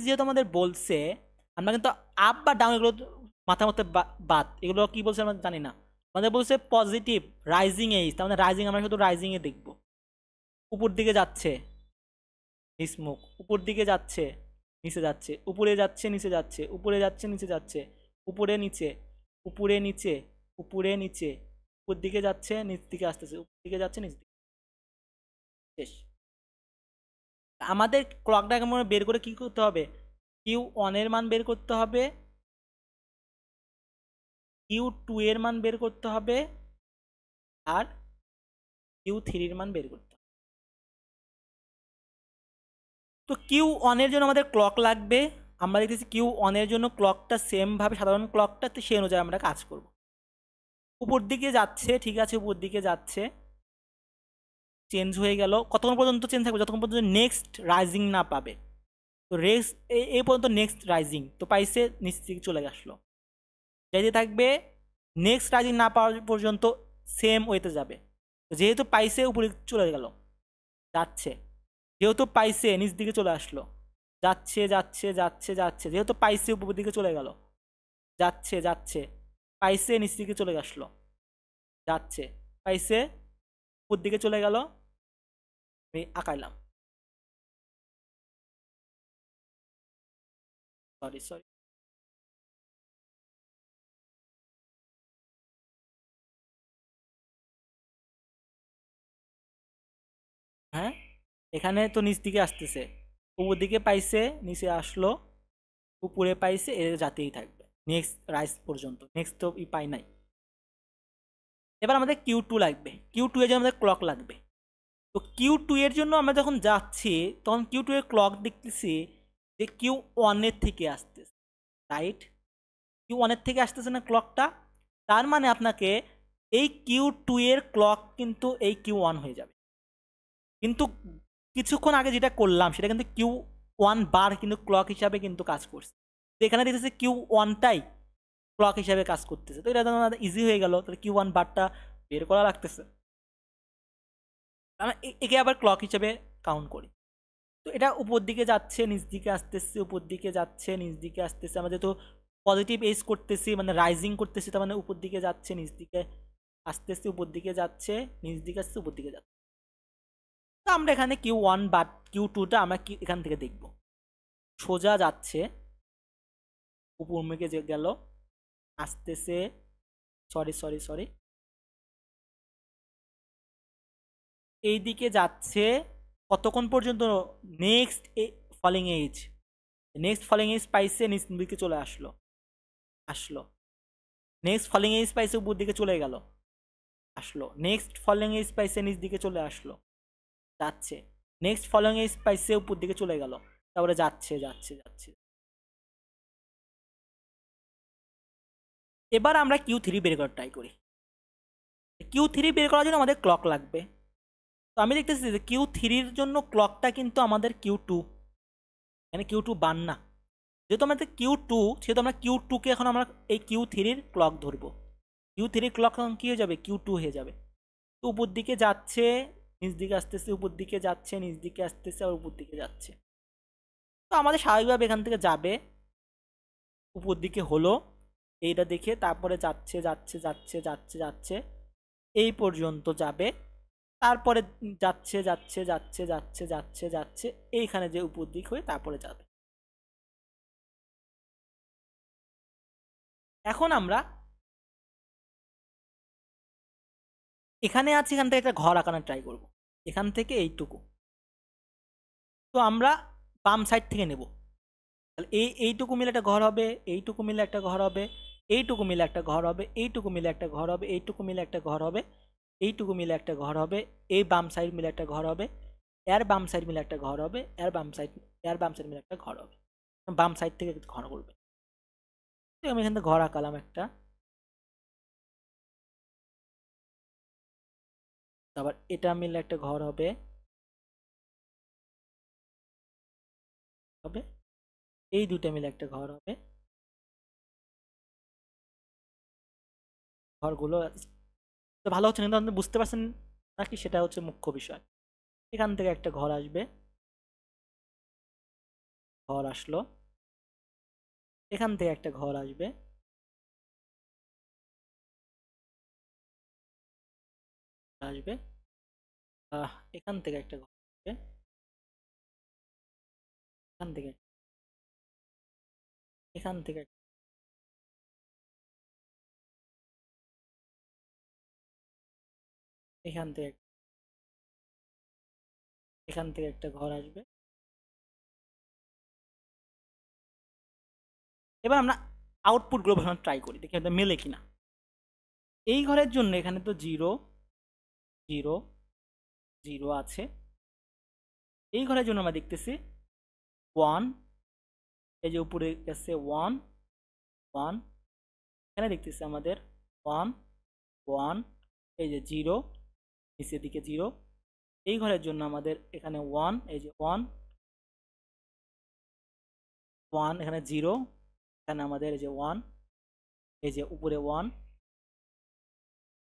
যেহেতু আমাদের বলছে, আমরা কিন্তু আপ বা ডাউন এগুলো মাথা মধ্যে বাদ, এগুলো কি বলছে আমরা জানি না। আমাদের বলছে পজিটিভ রাইজিং এইজ, তার মানে রাইজিং আমরা শুধু রাইজিং এ দেখবো। উপর দিকে যাচ্ছে স্মোক, উপর দিকে যাচ্ছে নিচে যাচ্ছে, উপরে যাচ্ছে নিচে যাচ্ছে, উপরে যাচ্ছে নিচে যাচ্ছে, উপরে নিচে, উপরে নিচে, উপরে নিচে, উপর দিকে যাচ্ছে নিচ দিকে আসতেছে, উপর দিকে যাচ্ছে নিচ দিকে। শেষ। আমাদের ক্লক ডায়াগ্রাম বের করে কি করতে হবে, কিউ ওয়ান এর মান বের করতে হবে, কিউ টু এর মান বের করতে হবে, আর কিউ থ্রির মান বের করতে হবে। তো কিউ ওয়ানের জন্য আমাদের ক্লক লাগবে। আমরা দেখতেছি কিউ ওয়ানের জন্য ক্লকটা সেম ভাবে সাধারণ ক্লকটা, তো সেই অনুযায়ী আমরা কাজ করব। উপর দিকে যাচ্ছে, ঠিক আছে, উপর দিকে যাচ্ছে, চেঞ্জ হয়ে গেল। কতক্ষণ পর্যন্ত চেঞ্জ থাকবে, যতক্ষণ পর্যন্ত নেক্সট রাইজিং না পাবে। তো রেস এই পর্যন্ত নেক্সট রাইজিং তো পাইছে, নিচ দিকে চলে আসলো, যাইতে থাকবে নেক্সট রাইজিং না পাওয়া পর্যন্ত সেম ওয়েতে যাবে। যেহেতু পাইছে উপরে চলে গেল, যাচ্ছে, যেহেতু পাইছে নিচ দিকে চলে আসলো, যাচ্ছে যাচ্ছে যাচ্ছে যাচ্ছে, যেহেতু পাইছে উপর দিকে চলে গেল, যাচ্ছে যাচ্ছে, পাইছে নিচ দিকে চলে আসলো, যাচ্ছে, পাইছে উপর দিকে চলে গেল। আমি আঁকাইলাম, সরি সরি। হ্যাঁ, এখানে তো নিচ দিকে আসতেছে, উপর দিকে পাইছে নিচে আসলো, উপরে পাইছে, এর যাতেই থাকবে নেক্সট রাইস পর্যন্ত, নেক্সট তো পাই নাই। এবার আমাদের কিউ টু লাগবে, কিউ টু এর জন্য আমাদের ক্লক লাগবে। তো কিউ টু এর জন্য আমরা যখন যাচ্ছি তখন কিউ টু এর ক্লক দেখতেছি যে কিউ ওয়ানের থেকে আসতেছে, রাইট? কিউ ওয়ানের থেকে আসতেছে না ক্লকটা, তার মানে আপনাকে এই কিউ টু এর ক্লক কিন্তু এই কিউ ওয়ান হয়ে যাবে। কিন্তু কিছুক্ষণ আগে যেটা করলাম সেটা কিন্তু কিউ ওয়ান বার কিন্তু ক্লক হিসাবে কিন্তু কাজ করছে। তো এখানে দেখতেছে কিউ ওয়ানটাই ক্লক হিসাবে কাজ করতেছে, তো এটা ইজি হয়ে গেল, তাহলে কিউ ওয়ান বারটা বের করা লাগতেছে, আমরা একে আবার ক্লক হিসাবে কাউন্ট করি। তো এটা উপর দিকে যাচ্ছে নিচ দিকে আসতেছে, উপর দিকে যাচ্ছে নিচ দিকে আসতেছে, আমরা যেহেতু পজিটিভ এজ করতেছি মানে রাইজিং করতেছি, তার মানে উপর দিকে যাচ্ছে নিচ দিকে আসতেছে, উপর দিকে যাচ্ছে নিচ দিকে আসছে, উপর দিকে যাচ্ছে। তো আমরা এখানে কিউ ওয়ান বা কিউ টুটা আমরা এখান থেকে দেখব, সোজা যাচ্ছে, উপর মুখে যে গেল, আসতেছে, সরি সরি সরি, এই দিকে যাচ্ছে, কতক্ষণ পর্যন্ত, next falling edge, next falling edge পাইছে নিচ দিকে চলে আসলো, আসলো, নেক্সট ফলিং এজ পাইছে উপর দিকে চলে গেল, আসলো, নেক্সট ফলিং এজ পাইছে নিচ দিকে চলে আসলো, যাচ্ছে, নেক্সট ফলিং এজ পাইছে উপর দিকে চলে গেল, তারপরে যাচ্ছে যাচ্ছে যাচ্ছে। এবার আমরা কিউ থ্রি বের করার ট্রাই করি। কিউ থ্রি বের করার জন্য আমাদের ক্লক লাগবে। তো আমি দেখতেছি যে কিউ থ্রির জন্য ক্লকটা কিন্তু আমাদের কিউ টু, মানে কিউ টু বান না, যেহেতু আমাদের কিউ টু, সেহেতু আমরা কিউ টুকে এখন আমরা এই কিউ থ্রির ক্লক ধরবো। কিউ থ্রির ক্লক এখন কী হয়ে যাবে, কিউ টু হয়ে যাবে। তো উপর দিকে যাচ্ছে নিচ দিকে আসতেছে, উপর দিকে যাচ্ছে নিচ দিকে আসতেছে, আর উপর দিকে যাচ্ছে। তো আমাদের স্বাভাবিকভাবে এখান থেকে যাবে, উপর দিকে হলো এইটা দেখে, তারপরে যাচ্ছে যাচ্ছে যাচ্ছে যাচ্ছে যাচ্ছে, এই পর্যন্ত যাবে, তারপরে যাচ্ছে যাচ্ছে যাচ্ছে যাচ্ছে যাচ্ছে যাচ্ছে, এইখানে যে উপর দিক হয়ে তারপরে যাবে। এখন আমরা এখানে আছি, এখান থেকে একটা ঘর আঁকানোর ট্রাই করব, এখান থেকে এইটুকু। তো আমরা বাম সাইড থেকে নেব, তাহলে এইটুকু মিলে একটা ঘর হবে, এইটুকু মিলে একটা ঘর হবে, এইটুকু মিলে একটা ঘর হবে, এইটুকু মিলে একটা ঘর হবে, এইটুকু মিলে একটা ঘর হবে, এইটুকু মিলে একটা ঘর হবে, এই বাম সাইড মিলে একটা ঘর হবে, এর বাম সাইড মিলে একটা ঘর হবে, এর বাম সাইড মিলে একটা ঘর হবে, বাম সাইড থেকে ঘর করবে। তো আমি এখান থেকে ঘর আঁকালাম একটা, তারপর এটা মিলে একটা ঘর হবে, হবে, এই দুটো মিলে একটা ঘর হবে। ঘরগুলো তো ভালো হচ্ছে, কিন্তু আপনি বুঝতে পারছেন নাকি সেটা হচ্ছে মুখ্য বিষয়। এখান থেকে একটা ঘর আসবে, ঘর আসলো, এখান থেকে একটা ঘর আসবে, আসবে, এখান থেকে একটা ঘর আসবে, এখান থেকে, এখান থেকে, এখান থেকে, এখান থেকে একটা ঘর আসবে। এবার আমরা আউটপুট গুলো বসানোর ট্রাই করি, দেখি এটা মেলে কিনা। এই ঘরের জন্য এখানে তো 0 0 0 আছে। এই ঘরের জন্য আমরা দেখতেছি 1, এই যে উপরে গেছে 1 1, এখানে দেখতেছি আমাদের 1 1, এই যে 0 নিচের দিকে 0। এই ঘরের জন্য আমাদের এখানে 1, এই যে 1 1, এখানে 0, এখানে আমাদের এই যে 1, এই যে উপরে 1।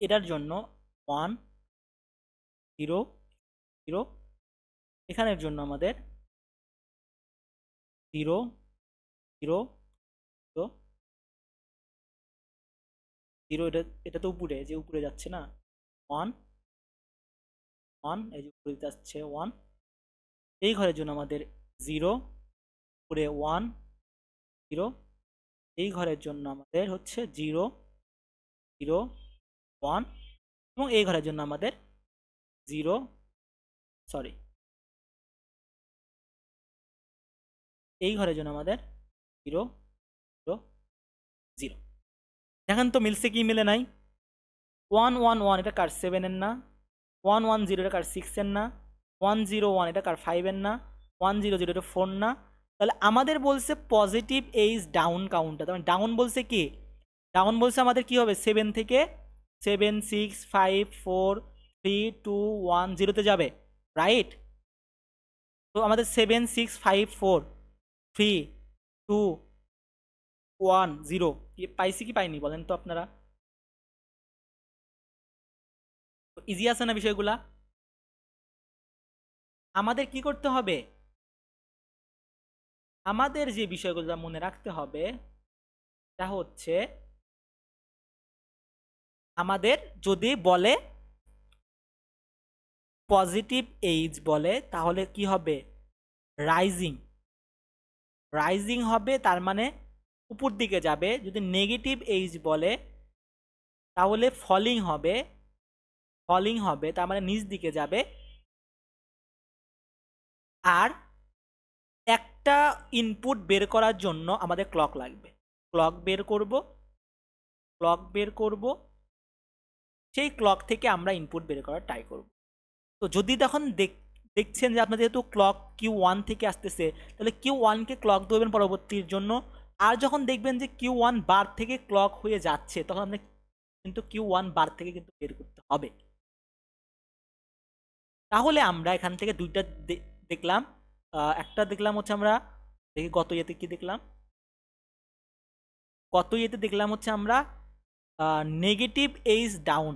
এটার জন্য 1 0 0, এখানের জন্য আমাদের 0 0 0 0। এটা তো উপরে, যে উপরে যাচ্ছে না, 1 1, এই যে উপরে যাচ্ছে 1। এই ঘরের জন্য আমাদের 0 উপরে 1 0। এই ঘরের জন্য আমাদের হচ্ছে 0 0 1, এবং এই ঘরের জন্য আমাদের 0, সরি, এই ঘরের জন্য আমাদের 0 0 0। দেখেন তো মিলছে কি মিলে নাই? 1 1 1 এটা কার 7 এর না, 1 1 0 এটা কার 6 এর না, 1 0 1 এটা কার 5 এর না, 1 0 0 এটা 4 না। তাহলে আমাদের বলছে পজিটিভ এইজ ডাউন কাউন্টার, তার মানে ডাউন বলছে কি, ডাউন বলছে আমাদের কি হবে, 7 থেকে 7 6 5 4 3 2 1 0 তে যাবে, রাইট? তো আমাদের 7 6 5 4 3 2 1 0 পাইছি কি পাইনি বলেন তো আপনারা? ইজি আছে না বিষয়গুলা? আমাদের কি করতে হবে, আমাদের যে বিষয়গুলো মনে রাখতে হবে তা হচ্ছে, আমাদের যদি বলে পজিটিভ এইজ বলে তাহলে কি হবে, রাইজিং, রাইজিং হবে, তার মানে উপর দিকে যাবে। যদি নেগেটিভ এইজ বলে তাহলে ফলিং হবে, ফলিং হবে তার মানে নিচ দিকে যাবে। আর একটা ইনপুট বের করার জন্য আমাদের ক্লক লাগবে, ক্লক বের করব, ক্লক বের করব, সেই ক্লক থেকে আমরা ইনপুট বের করার ট্রাই করব। তো যদি তখন দেখছেন যে আপনার যেহেতু ক্লক Q1 থেকে আসতেছে, তাহলে Q1কে ক্লক ধরবেন পরবর্তীর জন্য। আর যখন দেখবেন যে Q1 বার থেকে ক্লক হয়ে যাচ্ছে, তখন আপনার কিন্তু Q1 বার থেকে কিন্তু বের করতে হবে। তাহলে আমরা এখান থেকে দুইটা দেখলাম, একটা দেখলাম হচ্ছে আমরা, দেখি গত ইয়েতে কি দেখলাম, গত ইয়েতে দেখলাম হচ্ছে আমরা negative age down,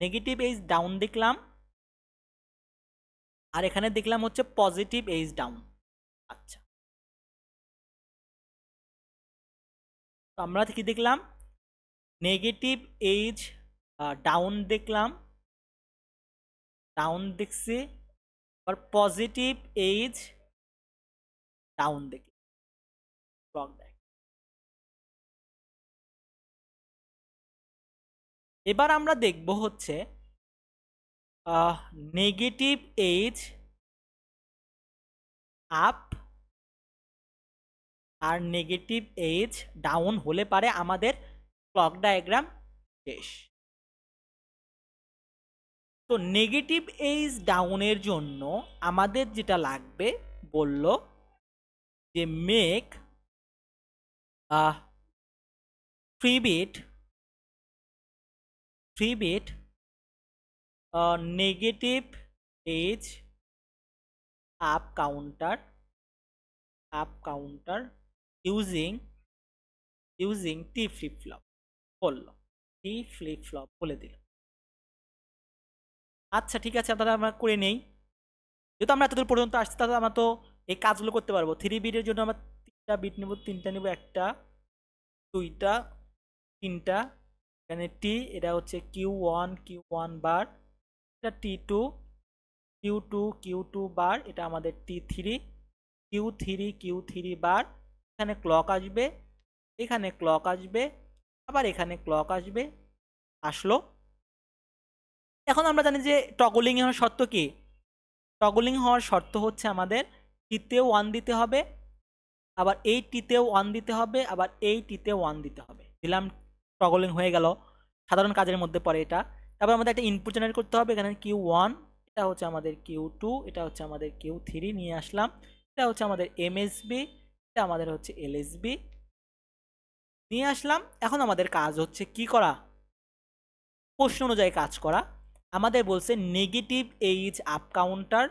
negative age down দেখলাম। আর এখানে দেখলাম হচ্ছে পজিটিভ এইজ ডাউন। আচ্ছা, তো আমরা কি দেখলাম, নেগেটিভ এইজ ডাউন দেখলাম, ডাউন দেখছি, আর পজিটিভ এইজ ডাউন দেখলাম, ক্লক দেখ। এবার আমরা দেখব হচ্ছে নেগেটিভ এইজ আপ আর নেগেটিভ এইজ ডাউন হলে পারে আমাদের ক্লক ডায়াগ্রাম শেষ। তো নেগেটিভ এইজ ডাউনের জন্য আমাদের যেটা লাগবে, বলল যে make 3 bit negative edge up counter, up counter using T flip flop, বললো টি ফ্লিপ ফ্লপ বলে দিল। আচ্ছা ঠিক আছে, আপনারা আমরা করে নেই, যেহেতু আমরা এতদূর পর্যন্ত আসছি তাহলে আমরা তো এই কাজগুলো করতে পারবো। 3 বিটের জন্য আমরা 3টা বিট নেব, 3টা নেব, একটা 2টা 3টা, এখানে টি, এটা হচ্ছে Q1 বার, এটা T2, Q2 বার, এটা আমাদের T3, Q3 বার। এখানে ক্লক আসবে, এখানে ক্লক আসবে, আবার এখানে ক্লক আসবে, আসলো। এখন আমরা জানি যে টগলিং হওয়ার শর্ত কি? টগলিং হওয়ার শর্ত হচ্ছে আমাদের টিতেও 1 দিতে হবে, আবার এই টিতেও 1 দিতে হবে, আবার এই টিতেও 1 দিতে হবে। দিলাম, টগলিং হয়ে গেল, সাধারণ কাজের মধ্যে পড়ে এটা। তারপর আমাদের একটা ইনপুট জেনারেট করতে হবে, এখানে Q1, এটা হচ্ছে আমাদের Q2, এটা হচ্ছে আমাদের Q3 নিয়ে আসলাম, এটা হচ্ছে আমাদের MSB, এটা আমাদের হচ্ছে LSB নিয়ে আসলাম। এখন আমাদের কাজ হচ্ছে কি করা? প্রশ্ন অনুযায়ী কাজ করা। আমাদের বলছে নেগেটিভ এইজ আপ কাউন্টার,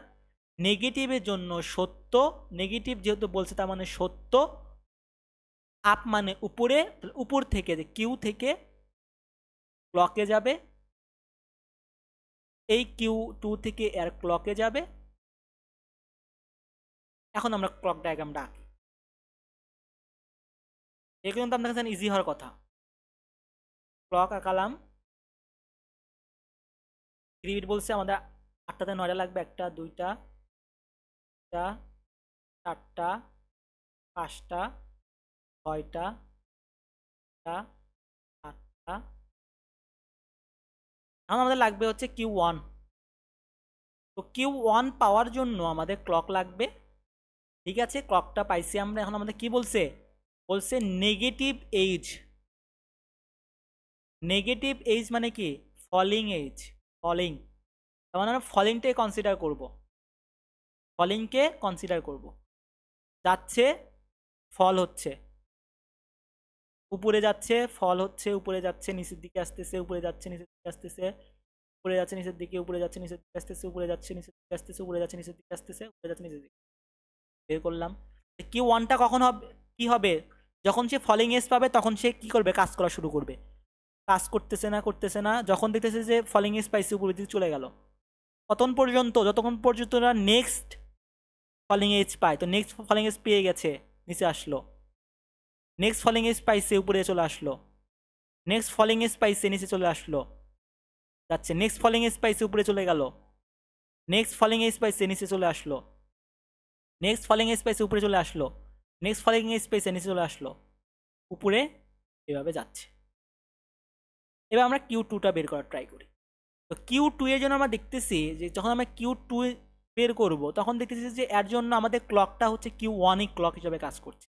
নেগেটিভের জন্য সত্য, নেগেটিভ যেহেতু বলছে তার মানে সত্য, আপ মানে উপরে, উপর থেকে যে কিউ থেকে ক্লকে যাবে, এই Q2 থেকে এর ক্লকে যাবে। এখন আমরা ক্লক ডায়াগ্রামটা আঁকি। এগুলো কিন্তু আপনার কাছে ইজি হওয়ার কথা। ক্লক আঁকালাম, ক্রিবিট বলছে আমাদের 8টাতে 9টা লাগবে, 1টা 2টা 3টা 4টা 5টা 6টা 8টা। এখন আমাদের লাগবে হচ্ছে Q1। তো Q1 পাওয়ার জন্য আমাদের ক্লক লাগবে। ঠিক আছে, ক্লকটা পাইছি আমরা। এখন আমাদের কি বলছে? বলছে নেগেটিভ এইজ। নেগেটিভ এইজ মানে কি? Falling edge, falling. তার মানে আমরা ফলিংটাই কনসিডার করব, ফলিংকে কনসিডার করব। যাচ্ছে, ফল হচ্ছে, উপরে যাচ্ছে, ফল হচ্ছে, উপরে যাচ্ছে, নিচের দিকে আসতেছে, উপরে যাচ্ছে, নিচের দিকে আসতেছে, উপরে যাচ্ছে, নিচের দিকে, উপরে যাচ্ছে, নিচের দিকে আসতেছে, উপরে যাচ্ছে, নিচের দিকে আসতেছে, উপরে যাচ্ছে, নিচের দিকে আসতেছে, উপরে যাচ্ছে, নিচের দিকে। বের করলাম। Q1টা কখন হবে? কি হবে? যখন সে ফলিং এজ পাবে তখন সে কি করবে? কাজ করা শুরু করবে। কাজ করতেছে না, করতেছে না, যখন দেখতেছে যে ফলিং এজ পাইছে, উপরের দিকে চলে গেল। কতক্ষণ পর্যন্ত? যতক্ষণ পর্যন্ত না নেক্সট ফলিং এজ পায়। তো নেক্সট ফলিং এজ পেয়ে গেছে, নিচে আসলো। নেক্সট ফলিং এজ পাইছে, উপরে চলে আসলো। নেক্সট ফলিং এজ পাইছে, নিচে চলে আসলো, যাচ্ছে। নেক্সট ফলিং এজ পাইছে, উপরে চলে গেল। নেক্সট ফলিং এজ পাইছে, নিচে চলে আসলো। নেক্সট ফলিং এজ পাইছে, উপরে চলে আসলো। নেক্সট ফলিং এজ পাইছে, নিচে চলে আসলো, উপরে। এভাবে যাচ্ছে। এবার আমরা Q2টা বের করার ট্রাই করি। তো Q2 এর জন্য আমরা দেখতেছি যে যখন আমরা Q2 বের করব তখন দেখতেছি যে এর জন্য আমাদের ক্লকটা হচ্ছে Q1 ক্লক হিসাবে কাজ করছে।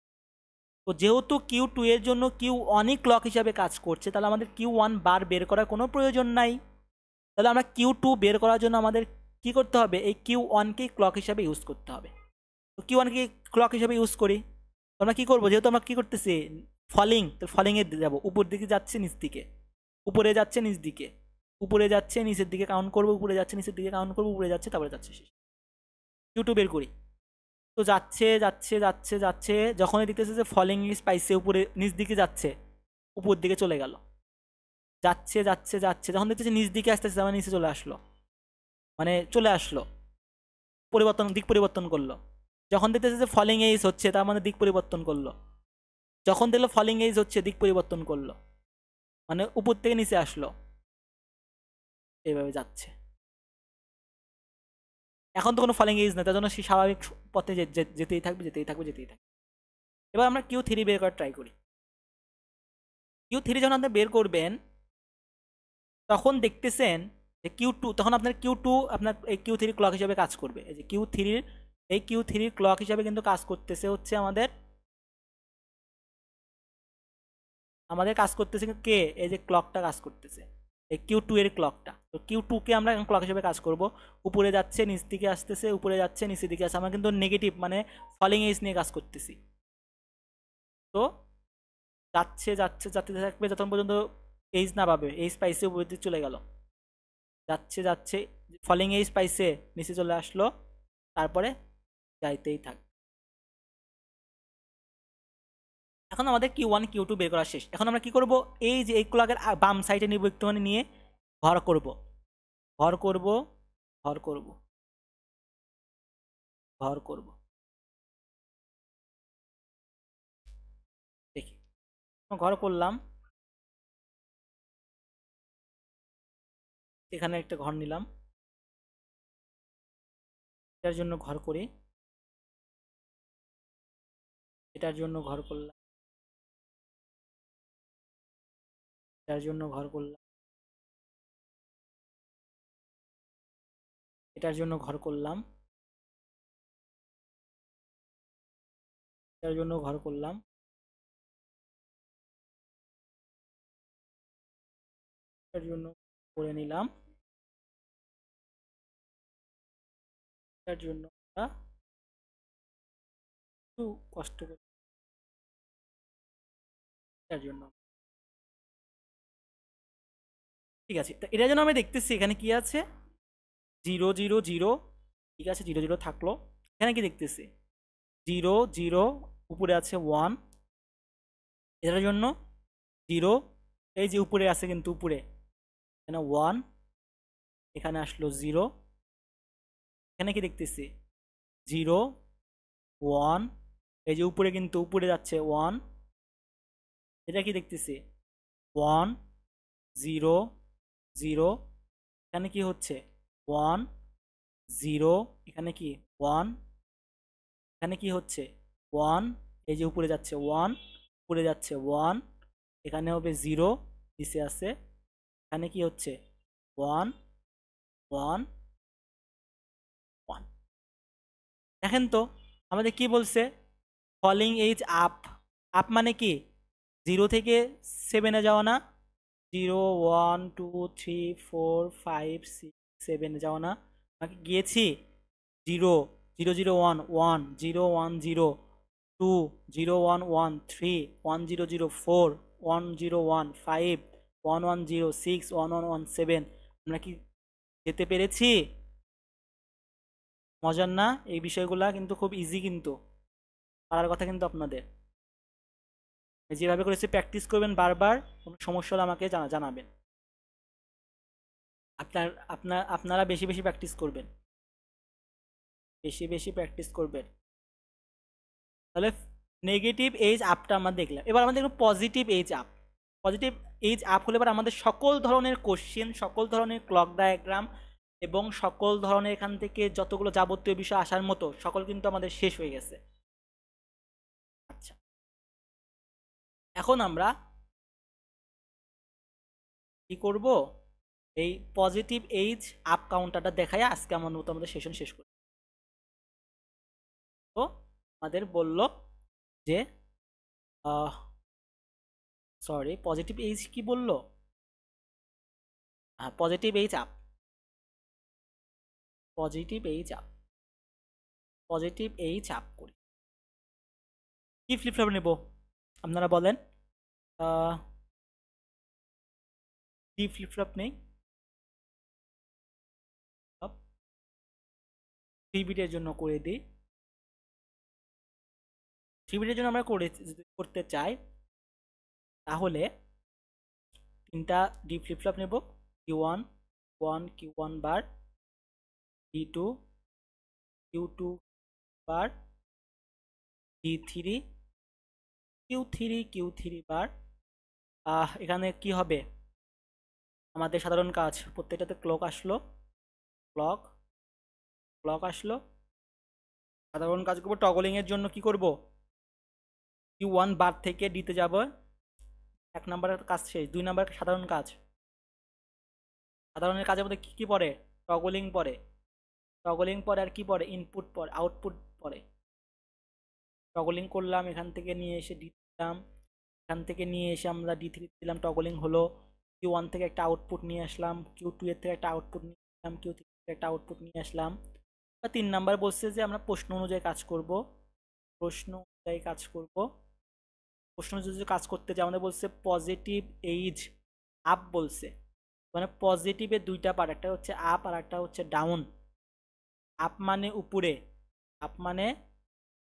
তো যেহেতু Q2 এর জন্য Q1 ক্লক হিসাবে কাজ করছে, তাহলে আমাদের Q1 বার বের করার কোনো প্রয়োজন নাই। তাহলে আমরা Q2 বের করার জন্য আমাদের কি করতে হবে? এই Q1কে ক্লক হিসাবে ইউজ করতে হবে। তো Q1কে ক্লক হিসাবে ইউজ করি। তো আমরা কি করবো? যেহেতু আমরা কি করতেছি ফলিং, তো ফলিংয়ে যাবো, উপর দিকে যাচ্ছে, নিচ দিকে, উপরে যাচ্ছে, নিচ দিকে, উপরে যাচ্ছে, নিচের দিকে কাউন্ট করবো, উপরে যাচ্ছে, নিচের দিকে কাউন্ট করবো, উপরে যাচ্ছে, তারপরে যাচ্ছে, শেষ। Q2 বের করি। তো যাচ্ছে, যাচ্ছে, যাচ্ছে, যাচ্ছে, যখনই দেখতেছে যে ফলিং ইজ পাইছে, উপরে, নিচ দিকে যাচ্ছে, উপর দিকে চলে গেল, যাচ্ছে, যাচ্ছে, যাচ্ছে, যখন দেখতেছে নিচ দিকে আসতেছে, মানে নিচে চলে আসলো, মানে চলে আসলো, পরিবর্তন, দিক পরিবর্তন করলো। যখন দেখতেছে যে ফলিং এইজ হচ্ছে, তার মানে দিক পরিবর্তন করলো। যখন দেখলো ফলিং এইজ হচ্ছে, দিক পরিবর্তন করলো, মানে উপর থেকে নিচে আসলো, এইভাবে যাচ্ছে। এখন তো কোনো ফলিং এইজ নেই, তার জন্য সে স্বাভাবিক পথে যেতেই থাকবে, যেতেই থাকবে, যেতেই থাকবে। এবার আমরা Q3 বের করার ট্রাই করি। Q3 যখন আপনি বের করবেন তখন দেখতেছেন যে Q2, তখন আপনার Q2 আপনার এই Q3 ক্লক হিসাবে কাজ করবে। এই যে Q3 ক্লক হিসাবে কিন্তু কাজ করতেছে হচ্ছে আমাদের, কাজ করতেছে কে? এই যে ক্লকটা কাজ করতেছে, এই Q2 এর ক্লকটা। তো Q2 কে আমরা ক্লক হিসেবে কাজ করব। উপরে যাচ্ছে, নিচ দিকে আসতেছে, উপরে যাচ্ছে, নিচের দিকে আসছে। আমরা কিন্তু নেগেটিভ মানে ফলিং এজ নিয়ে কাজ করতেছি। তো যাচ্ছে, যাচ্ছে, যাতে থাকবে যতক্ষণ পর্যন্ত এইজ না পাবে। এইজ পাইছে, উপরের দিকে চলে গেল, যাচ্ছে, যাচ্ছে, ফলিং এইজ পাইছে, নিচে চলে আসলো, তারপরে যাইতেই থাক। এখন আমাদের Q1 Q2 বের করা শেষ। এখন আমরা কি করব? এই যে এই ক্লকের বাম সাইডে নিব, একটুখানি নিয়ে ঘর করব, ঘর করব, ঘর করব, ঘর করব। দেখি, ঘর করলাম, এখানে একটা ঘর নিলাম, এটার জন্য ঘর করি, এটার জন্য ঘর করলাম, এটার জন্য ঘর করলাম, এটার জন্য ঘর করলাম, এটার জন্য ঘর করলাম, এটার জন্য করে নিলাম, এটার জন্য আমরা একটু কষ্ট করি, এটার জন্য। ঠিক আছে, তো এটার জন্য আমি দেখতেছি এখানে কি আছে, 0 0 0। ঠিক আছে, 0 0 থাকলো। এখানে কি দেখতেছি, 0 0, উপরে আছে 1। এটার জন্য 0, এই যে উপরে আছে কিন্তু উপরে এখানে 1, এখানে আসলো 0। এখানে কি দেখতেছি, 0 1, এই যে উপরে কিন্তু উপরে যাচ্ছে 1। এটা কি দেখতেছি, 1 0 0। এখানে কি হচ্ছে, 1 0। এখানে কি 1, এখানে কি হচ্ছে 1, এই যে উপরে যাচ্ছে 1, উপরে যাচ্ছে 1। এখানে হবে 0, নিচে আছে। এখানে কি হচ্ছে 1 1 1। দেখেন তো আমাদের কি বলছে, ফলিং এজ আপ। আপ মানে কি, 0 থেকে 7-এ যাওয়া না, 0 1 2 3 4 5 6 7-এ যাওয়া না, আমাকে গিয়েছি 0 0 0 1 1 0 1 0 2 0 1 1 3 1 0 0 4 1 0 1 5 1 1 0 6 1 1 1 7। আমরা কি যেতে পেরেছি? মজার না? এই বিষয়গুলা কিন্তু খুব ইজি, কিন্তু পারার কথা কিন্তু আপনাদের। যেভাবে করেছে প্র্যাকটিস করবেন বারবার, কোনো সমস্যা হলে আমাকে জানাবেন। আপনারা বেশি বেশি প্র্যাকটিস করবেন, বেশি বেশি প্র্যাকটিস করবেন। তাহলে নেগেটিভ এজ আপটা আমরা দেখলাম। এবার আমাদের positive edge up. Positive edge up হলে এবার আমাদের সকল ধরনের কোশ্চেন, সকল ধরনের ক্লক ডায়াগ্রাম এবং সকল ধরনের এখান থেকে যতগুলো যাবতীয় বিষয় আসার মতো সকল কিন্তু আমাদের শেষ হয়ে গেছে। আচ্ছা, এখন আমরা কি করব, এই পজিটিভ এজ আপ কাউন্টারটা দেখায় আজকে আমার মতো আমাদের সেশন শেষ করি। তো আমাদের বলল যে সরি, পজিটিভ এজ কি বললো, হ্যাঁ positive edge up, positive edge up, positive edge up করি। কি ফ্লিপ ফ্লপ নেব আপনারা বলেন? কি ফ্লিপ ফ্লপ নেই? 3 বিটের জন্য করে দিই। 3 বিটের জন্য আমরা করতে চাই, তাহলে 3টা ডি ফ্লিপ ফ্লপ নেব। Q1 1 Q1 বার, D2 Q2 বার, D3 Q3 বার। এখানে কি হবে, আমাদের সাধারণ কাজ, প্রত্যেকটাতে ক্লক আসলো, ক্লক ক্লক আসলো। সাধারণ কাজ করবো, টগলিং এর জন্য কি করব, Q1 বার থেকে ডিতে যাব, 1 নম্বরের কাজ শেষ। 2 নম্বর সাধারণ কাজ, সাধারণের কাজের মধ্যে কি কি পড়ে, টগলিং পড়ে, টগলিং পরে আর কি পড়ে, ইনপুট পড়ে, আউটপুট পড়ে। টগলিং করলাম, এখান থেকে নিয়ে এসে ডি দিলাম, এখান থেকে নিয়ে এসে আমরা D3 দিলাম, টগলিং হলো। Q1 থেকে একটা আউটপুট নিয়ে আসলাম, Q2 এর থেকে একটা আউটপুট নিয়ে আসলাম, Q3 থেকে একটা আউটপুট নিয়ে আসলাম। 3 নাম্বার বলছে যে আমরা প্রশ্ন অনুযায়ী কাজ করব, প্রশ্ন অনুযায়ী কাজ করব। প্রশ্ন অনুযায়ী কাজ করতে যে আমাদের বলছে পজিটিভ এইজ আপ বলছে, মানে পজিটিভের 2টা পার্ট, একটা হচ্ছে আপ আর একটা হচ্ছে ডাউন। আপ মানে উপরে, আপ মানে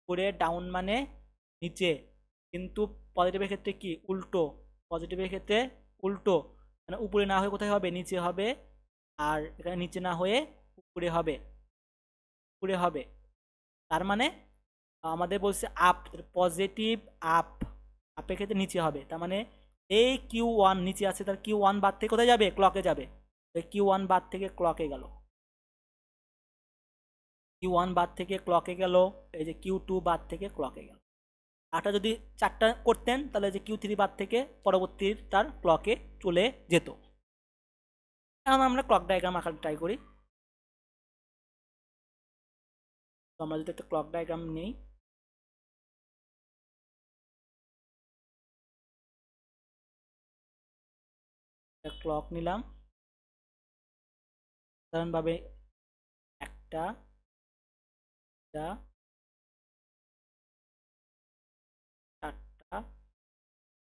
উপরে, ডাউন মানে নিচে। কিন্তু পজিটিভের ক্ষেত্রে কি উল্টো, পজিটিভের ক্ষেত্রে উল্টো, মানে উপরে না হয়ে কোথায় হবে, নিচে হবে। আর এখানে নিচে না হয়ে উপরে হবে, উপরে হবে। তার মানে আমাদের বলছে আপ, পজিটিভ আপ, আপের ক্ষেত্রে নিচে হবে। তার মানে এই Q1 নিচে আছে, তার Q1 বাদ থেকে কোথায় যাবে, ক্লকে যাবে। Q1 বাদ থেকে ক্লকে গেল। Q1 বার থেকে ক্লকে গেল, এই যে Q2 বার থেকে ক্লকে গেল। আটা যদি 4টা করতেন তাহলে যে Q3 বার থেকে পরবর্তীটার ক্লকে চলে যেত। এখন আমরা ক্লক ডায়াগ্রাম আঁকার ট্রাই করি। তো আমরা যদি একটা ক্লক ডায়াগ্রাম নেই, একটা ক্লক নিলাম, সাধারণভাবে 1টা 4টা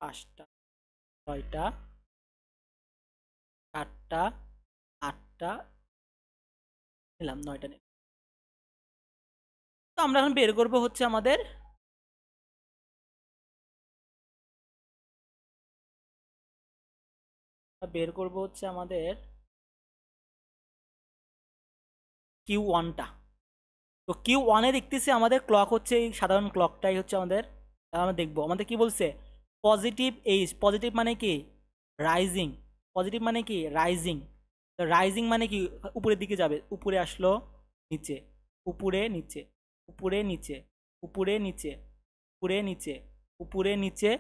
5টা 6টা 7টা 8টা নিলাম, 9টা নিলাম। তো আমরা এখন বের করবো হচ্ছে আমাদের Q1টা। তো Q1-এ দেখতেছি আমাদের ক্লক হচ্ছে এই সাধারণ ক্লকটাই হচ্ছে আমাদের। আমরা দেখবো আমাদের কি বলছে, পজিটিভ এইচ। পজিটিভ মানে কি রাইজিং, পজিটিভ মানে কি রাইজিং। তো রাইজিং মানে কি উপরের দিকে যাবে, উপরে আসলো নিচে, উপরে নিচে, উপরে নিচে, উপরে নিচে, উপরে নিচে, উপরে নিচে,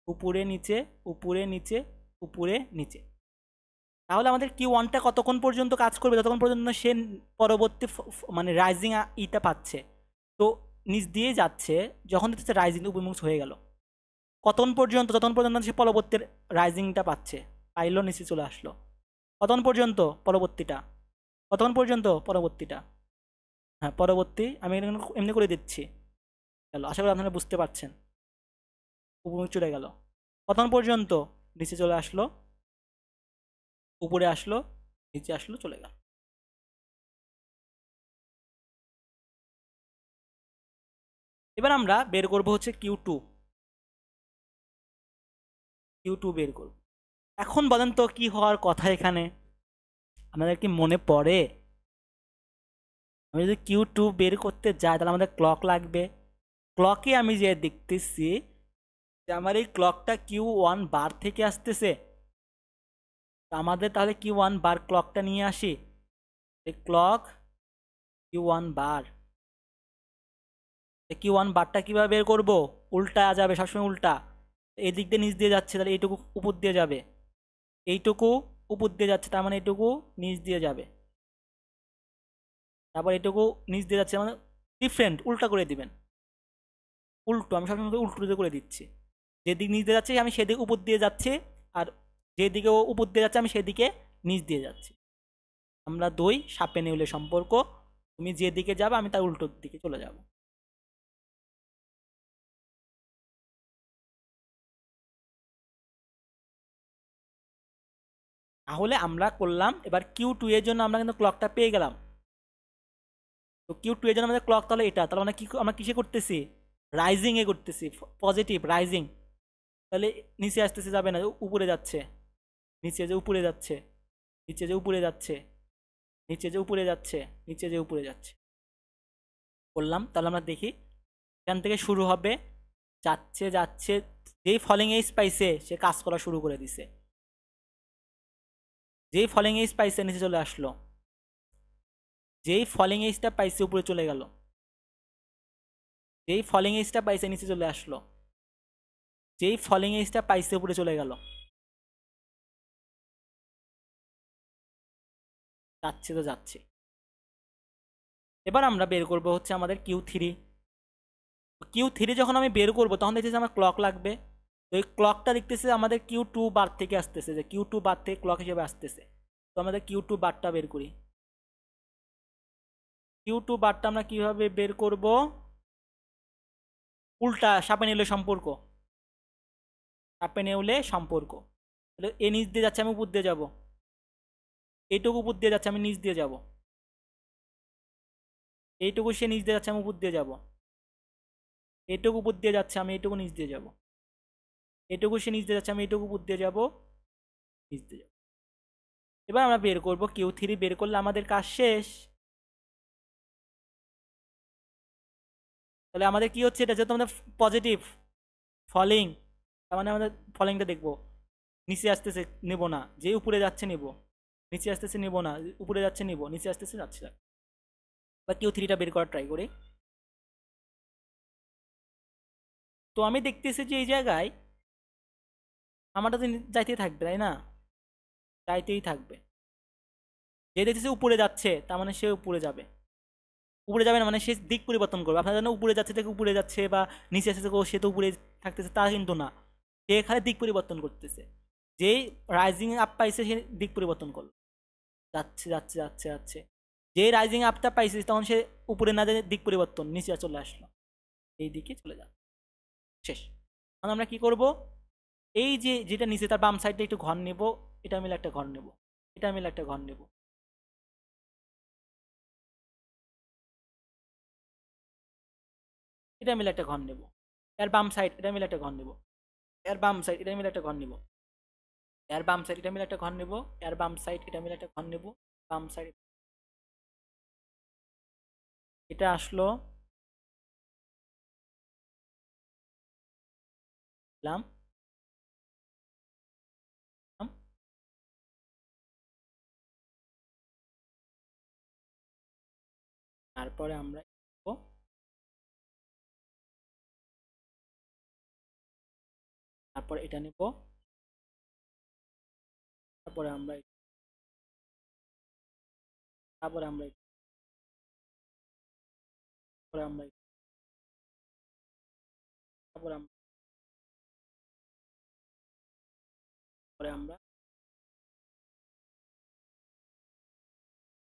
উপরে নিচে, উপরে নিচে, উপরে নিচে। তাহলে আমাদের Q1টা কতক্ষণ পর্যন্ত কাজ করবে, যতক্ষণ পর্যন্ত সে পরবর্তী মানে রাইজিং ইটা পাচ্ছে। তো নিচ দিয়ে যাচ্ছে, যখন হচ্ছে রাইজিং উপমুখ হয়ে গেল, কতক্ষণ পর্যন্ত, যতক্ষণ পর্যন্ত সে পরবর্তী রাইজিংটা পাচ্ছে, পাইলো নিচে চলে আসলো, কতক্ষণ পর্যন্ত পরবর্তীটা, কতক্ষণ পর্যন্ত পরবর্তীটা, হ্যাঁ পরবর্তী আমি এমনি করে দিচ্ছি। গেল, আশা করি আপনারা বুঝতে পারছেন। উপমুখ চলে গেল, কতক্ষণ পর্যন্ত নিচে চলে আসলো, উপরে আসলো, নিচে আসলো, চলে গেল। এবার আমরা বের করব হচ্ছে Q2। Q2 বের করব। এখন বলেন তো কি হওয়ার কথা এখানে, আমাদের কি মনে পড়ে? আমি যদি Q2 বের করতে যাই তাহলে আমাদের ক্লক লাগবে। ক্লকে আমি যে দেখতেছি যে আমার এই ক্লকটা Q1 বার থেকে আসতেছে। আমাদের তাহলে Q1 বার ক্লকটা নিয়ে আসি। এই ক্লক Q1 বার, Q1 বারটা কিভাবে বের করব? উল্টা যাবে, সবসময় উল্টা। এই দিক দিয়ে নিচ দিয়ে যাচ্ছে, তাহলে এইটুকু উপর দিয়ে যাবে, এইটুকু উপর দিয়ে যাচ্ছে, তার মানে এইটুকু নিচ দিয়ে যাবে, তারপর এইটুকু নিচ দিয়ে যাচ্ছে, মানে ডিফারেন্ট, উল্টা করে দিবেন। উল্টো, আমি সবসময় উল্টো দিয়ে করে দিচ্ছি। যেদিক নিচ দিয়ে যাচ্ছে আমি সেদিকে উপর দিয়ে যাচ্ছি, আর যেদিকে ও উপর দিয়ে যাচ্ছে আমি সেদিকে নিচ দিয়ে যাচ্ছি। আমরা দুই সাপে নেউলে সম্পর্ক, তুমি যেদিকে যাবে আমি তার উল্টোর দিকে চলে যাব। তাহলে আমরা করলাম এবার Q2 এর জন্য আমরা কিন্তু ক্লকটা পেয়ে গেলাম। তো Q2 এর জন্য আমাদের ক্লক তাহলে এটা, তাহলে আমরা কি, আমরা কিসে করতেছি, রাইজিং এ করতেছি, পজিটিভ রাইজিং। তাহলে নিচে আসতেছে, যাবে না, উপরে যাচ্ছে, নিচে যে উপরে যাচ্ছে, নিচে যে উপরে যাচ্ছে, নিচে যে উপরে যাচ্ছে, নিচে যে উপরে যাচ্ছে করলাম। তাহলে আমরা দেখি এখান থেকে শুরু হবে, যাচ্ছে যাচ্ছে, যেই ফলিং এজ পাইছে সে কাজ করা শুরু করে দিছে, যেই ফলিং এজ পাইছে নিচে চলে আসলো, যেই ফলিং এজটা পাইছে উপরে চলে গেল, যেই ফলিং এজটা পাইছে নিচে চলে আসলো, যেই ফলিং এজটা পাইছে উপরে চলে গেল, যাচ্ছে তো যাচ্ছে। এবার আমরা বের করব হচ্ছে আমাদের Q3। Q3 যখন আমি বের করবো তখন দেখতেছি আমার ক্লক লাগবে। তো এই ক্লকটা দেখতেছে আমাদের Q2 বার থেকে আসতেছে, যে Q2 বার থেকে ক্লক হিসেবে আসতেছে। তো আমাদের Q2 বারটা বের করি। Q2 বারটা আমরা কিভাবে বের করব? উল্টা, সাপে নেউলে সম্পর্ক, সাপে নেউলে সম্পর্ক। তাহলে এ নিচ দিয়ে যাচ্ছে, আমি উপর দিয়ে যাব, এইটুকু উপর দিয়ে যাচ্ছে, আমি নিচ দিয়ে যাব, এইটুকু সে নিচ দিয়ে যাচ্ছে, আমি উপর দিয়ে যাব, এইটুকু উপর দিয়ে যাচ্ছে, আমি এইটুকু নিচ দিয়ে যাব, এইটুকু সে নিচ দিয়ে যাচ্ছে, আমি এইটুকু উপর দিয়ে যাব, নিচ দিয়ে যাব। এবার আমরা বের করব Q3, বের করলে আমাদের কাজ শেষ। তাহলে আমাদের কি হচ্ছে, এটা যেহেতু আমাদের পজিটিভ ফলিং, তার মানে আমাদের ফলিংটা দেখবো, নিচে আসতেছে নেব না, যে উপরে যাচ্ছে নেব, নিচে আসতেছে নেব না, উপরে যাচ্ছে নেব, নিচে আসতেছে যাচ্ছে না। বা কিউ থ্রিটা বের করার ট্রাই করি। তো আমি দেখতেছি যে এই জায়গায় আমারটা তো যাইতেই থাকবে, তাই না? যাইতেই থাকবে। যে দেখতেছে উপরে যাচ্ছে, তার মানে সে উপরে যাবে। উপরে যাবে না মানে সে দিক পরিবর্তন করবে। আপনার জন্য উপরে যাচ্ছে থেকে উপরে যাচ্ছে, বা নিচে আসছে থেকে সে তো উপরে থাকতেছে, তা কিন্তু না। সে এখানে দিক পরিবর্তন করতেছে। যেই রাইজিং আপ পাইছে সে দিক পরিবর্তন করলো, যাচ্ছে যাচ্ছে যাচ্ছে যাচ্ছে। যে রাইজিং আপটা পাইছে তখন সে উপরে না যেয়ে দিক পরিবর্তন নিচে চলে আসলো, এই দিকে চলে যাবে। শেষ। এখন আমরা কি করব, এই যে যেটা নিচে তার বাম সাইডে একটু ঘর নেব, এটা মিলে একটা ঘর নেব, এটা মিলে একটা ঘর নেব, এটা মিলে একটা ঘর নেব। এর বাম সাইড এটা মিলে একটা ঘর নেব, এর বাম সাইড এটা মিলে একটা ঘর নেব, এর বাম সাইড এটা মিলে একটা ঘর নেব, এর বাম সাইড এটা মিলে একটা ঘর নেব, বাম সাইড এটা আসলো, দিলাম, দিলাম। তারপরে আমরা নেব, তারপর এটা নেব, তারপরে আমরা তারপরে আমরা তারপরে আমরা তারপরে আমরা তারপরে আমরা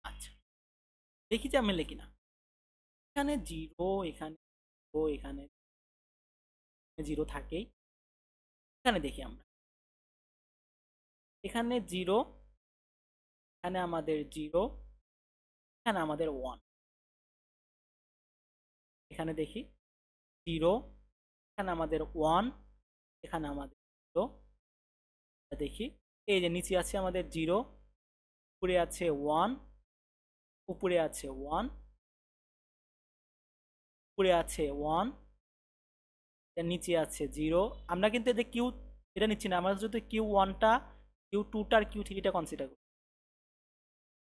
আচ্ছা, দেখি যে আমি মেলে কিনা। এখানে জিরো, এখানে জিরো, এখানে জিরো থাকেই। এখানে দেখি আমরা, এখানে জিরো, এখানে আমাদের জিরো, এখানে আমাদের ওয়ান। এখানে দেখি জিরো, এখানে আমাদের ওয়ান, এখানে আমাদের জিরো। দেখি এই যে নিচে আছে আমাদের জিরো, উপরে আছে ওয়ান, উপরে আছে ওয়ান, উপরে আছে ওয়ান, নিচে আছে জিরো। আমরা কিন্তু এদের কিউ এটা নিচ্ছি না, আমরা যদি কিউ ওয়ানটা, কিউ টুটা আর কিউ থ্রিটা কনসিডার করি।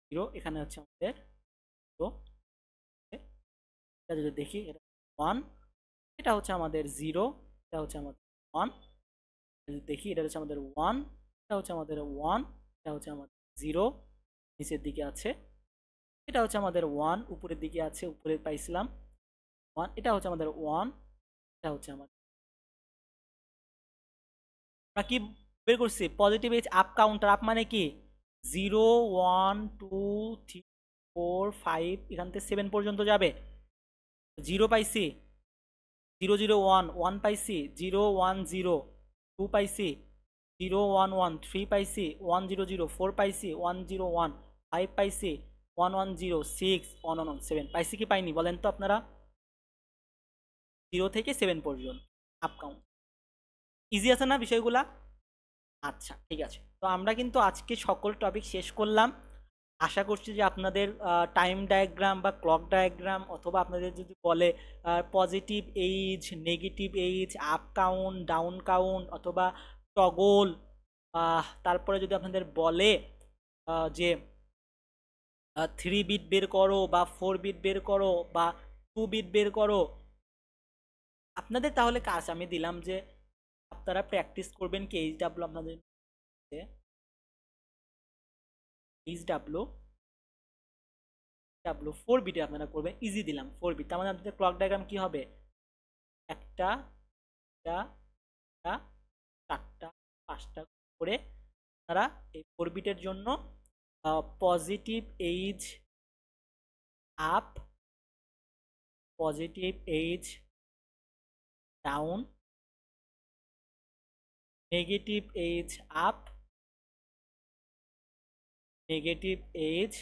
জিরো, এখানে হচ্ছে আমাদের জিরো, এটা যদি দেখি এটা ওয়ান, এটা হচ্ছে আমাদের জিরো, এটা হচ্ছে আমাদের ওয়ান। যদি দেখি এটা হচ্ছে আমাদের ওয়ান, এটা হচ্ছে আমাদের ওয়ান, এটা হচ্ছে আমাদের জিরো, নিচের দিকে আছে। এটা হচ্ছে আমাদের ওয়ান, উপরের দিকে আছে, উপরে পাইছিলাম ওয়ান। এটা হচ্ছে আমাদের ওয়ান, এটা হচ্ছে আমাদের, আমরা কি বের করছি positive edge up counter. Up মানে কি zero, one, two, three, four, five, এখান থেকে সেভেন পর্যন্ত যাবে। জিরো পাইছি, জিরো জিরো ওয়ান, ওয়ান পাইছি, জিরো ওয়ান জিরো, টু পাইছি, জিরো ওয়ান ওয়ান, থ্রি পাইছি, ওয়ান জিরো জিরো, ফোর পাইছি, ওয়ান জিরো ওয়ান, ফাইভ পাইছি, one one zero, six, one one seven. পাইছি কি পাইনি বলেন তো আপনারা? জিরো থেকে সেভেন পর্যন্ত আপ কাউন্ট। ইজি আছে না বিষয়গুলা? আচ্ছা ঠিক আছে, তো আমরা কিন্তু আজকে সকল টপিক শেষ করলাম। আশা করছি যে আপনাদের টাইম ডায়াগ্রাম বা ক্লক ডায়াগ্রাম, অথবা আপনাদের যদি বলে positive age, negative edge, up count, down count, অথবা টগল, তারপরে যদি আপনাদের বলে যে 3 বিট বের করো, বা 4 বিট বের করো, বা 2 বিট বের করো, আপনাদের তাহলে কাজ আমি দিলাম যে আপনারা প্র্যাকটিস করবেন কি এইচ ডাব্লু, আপনাদের এইচ ডাব্লু ডাব্লু 4 বিটে আপনারা করবেন, ইজি দিলাম 4 বিট। তার মানে আপনাদের ক্লক ডায়াগ্রাম কি হবে, একটা, দুটা, তিনটা, চারটা, পাঁচটা করে আপনারা এই 4 বিটের জন্য positive age up, positive edge down, negative edge up, negative age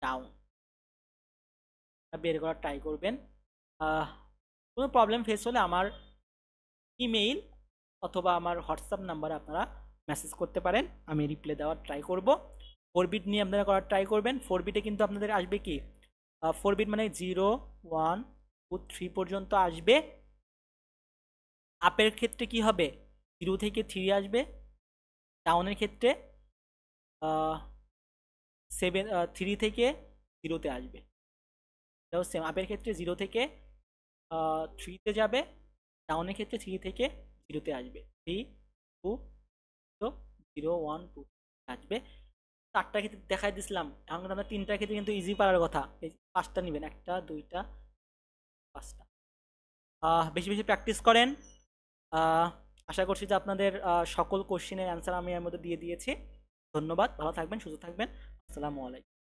down বের করার ট্রাই করবেন। কোনো প্রবলেম ফেস হলে আমার ইমেইল অথবা আমার হোয়াটসঅ্যাপ নাম্বারে আপনারা মেসেজ করতে পারেন, আমি রিপ্লাই দেওয়ার ট্রাই করব। 4 বিট নিয়ে আপনারা করার ট্রাই করবেন। 4 বিটে কিন্তু আপনাদের আসবে কি, 4 বিট মানে জিরো, ওয়ান, টু, থ্রি পর্যন্ত আসবে। আপের ক্ষেত্রে কি হবে, জিরো থেকে থ্রি আসবে। ডাউনের ক্ষেত্রে সেভেন, থ্রি থেকে জিরোতে আসবে। এটাও সেম, আপের ক্ষেত্রে 0 থেকে 3-তে যাবে, ডাউনের ক্ষেত্রে 3 থেকে 0-তে আসবে। 3 2 0 0 1 2 আসবে। 4টার ক্ষেত্রে দেখাই দিছিলাম, এখন কিন্তু আমরা 3টার ক্ষেত্রে কিন্তু ইজি পারার কথা। এই 5টা নেবেন, 1টা 2টা 5টা। বেশি বেশি প্র্যাকটিস করেন। আহ, আশা করছি যে আপনাদের সকল কোশ্চেনের অ্যান্সার আমি এর মধ্যে দিয়ে দিয়েছি। ধন্যবাদ, ভালো থাকবেন, সুস্থ থাকবেন। আসসালামু আলাইকুম।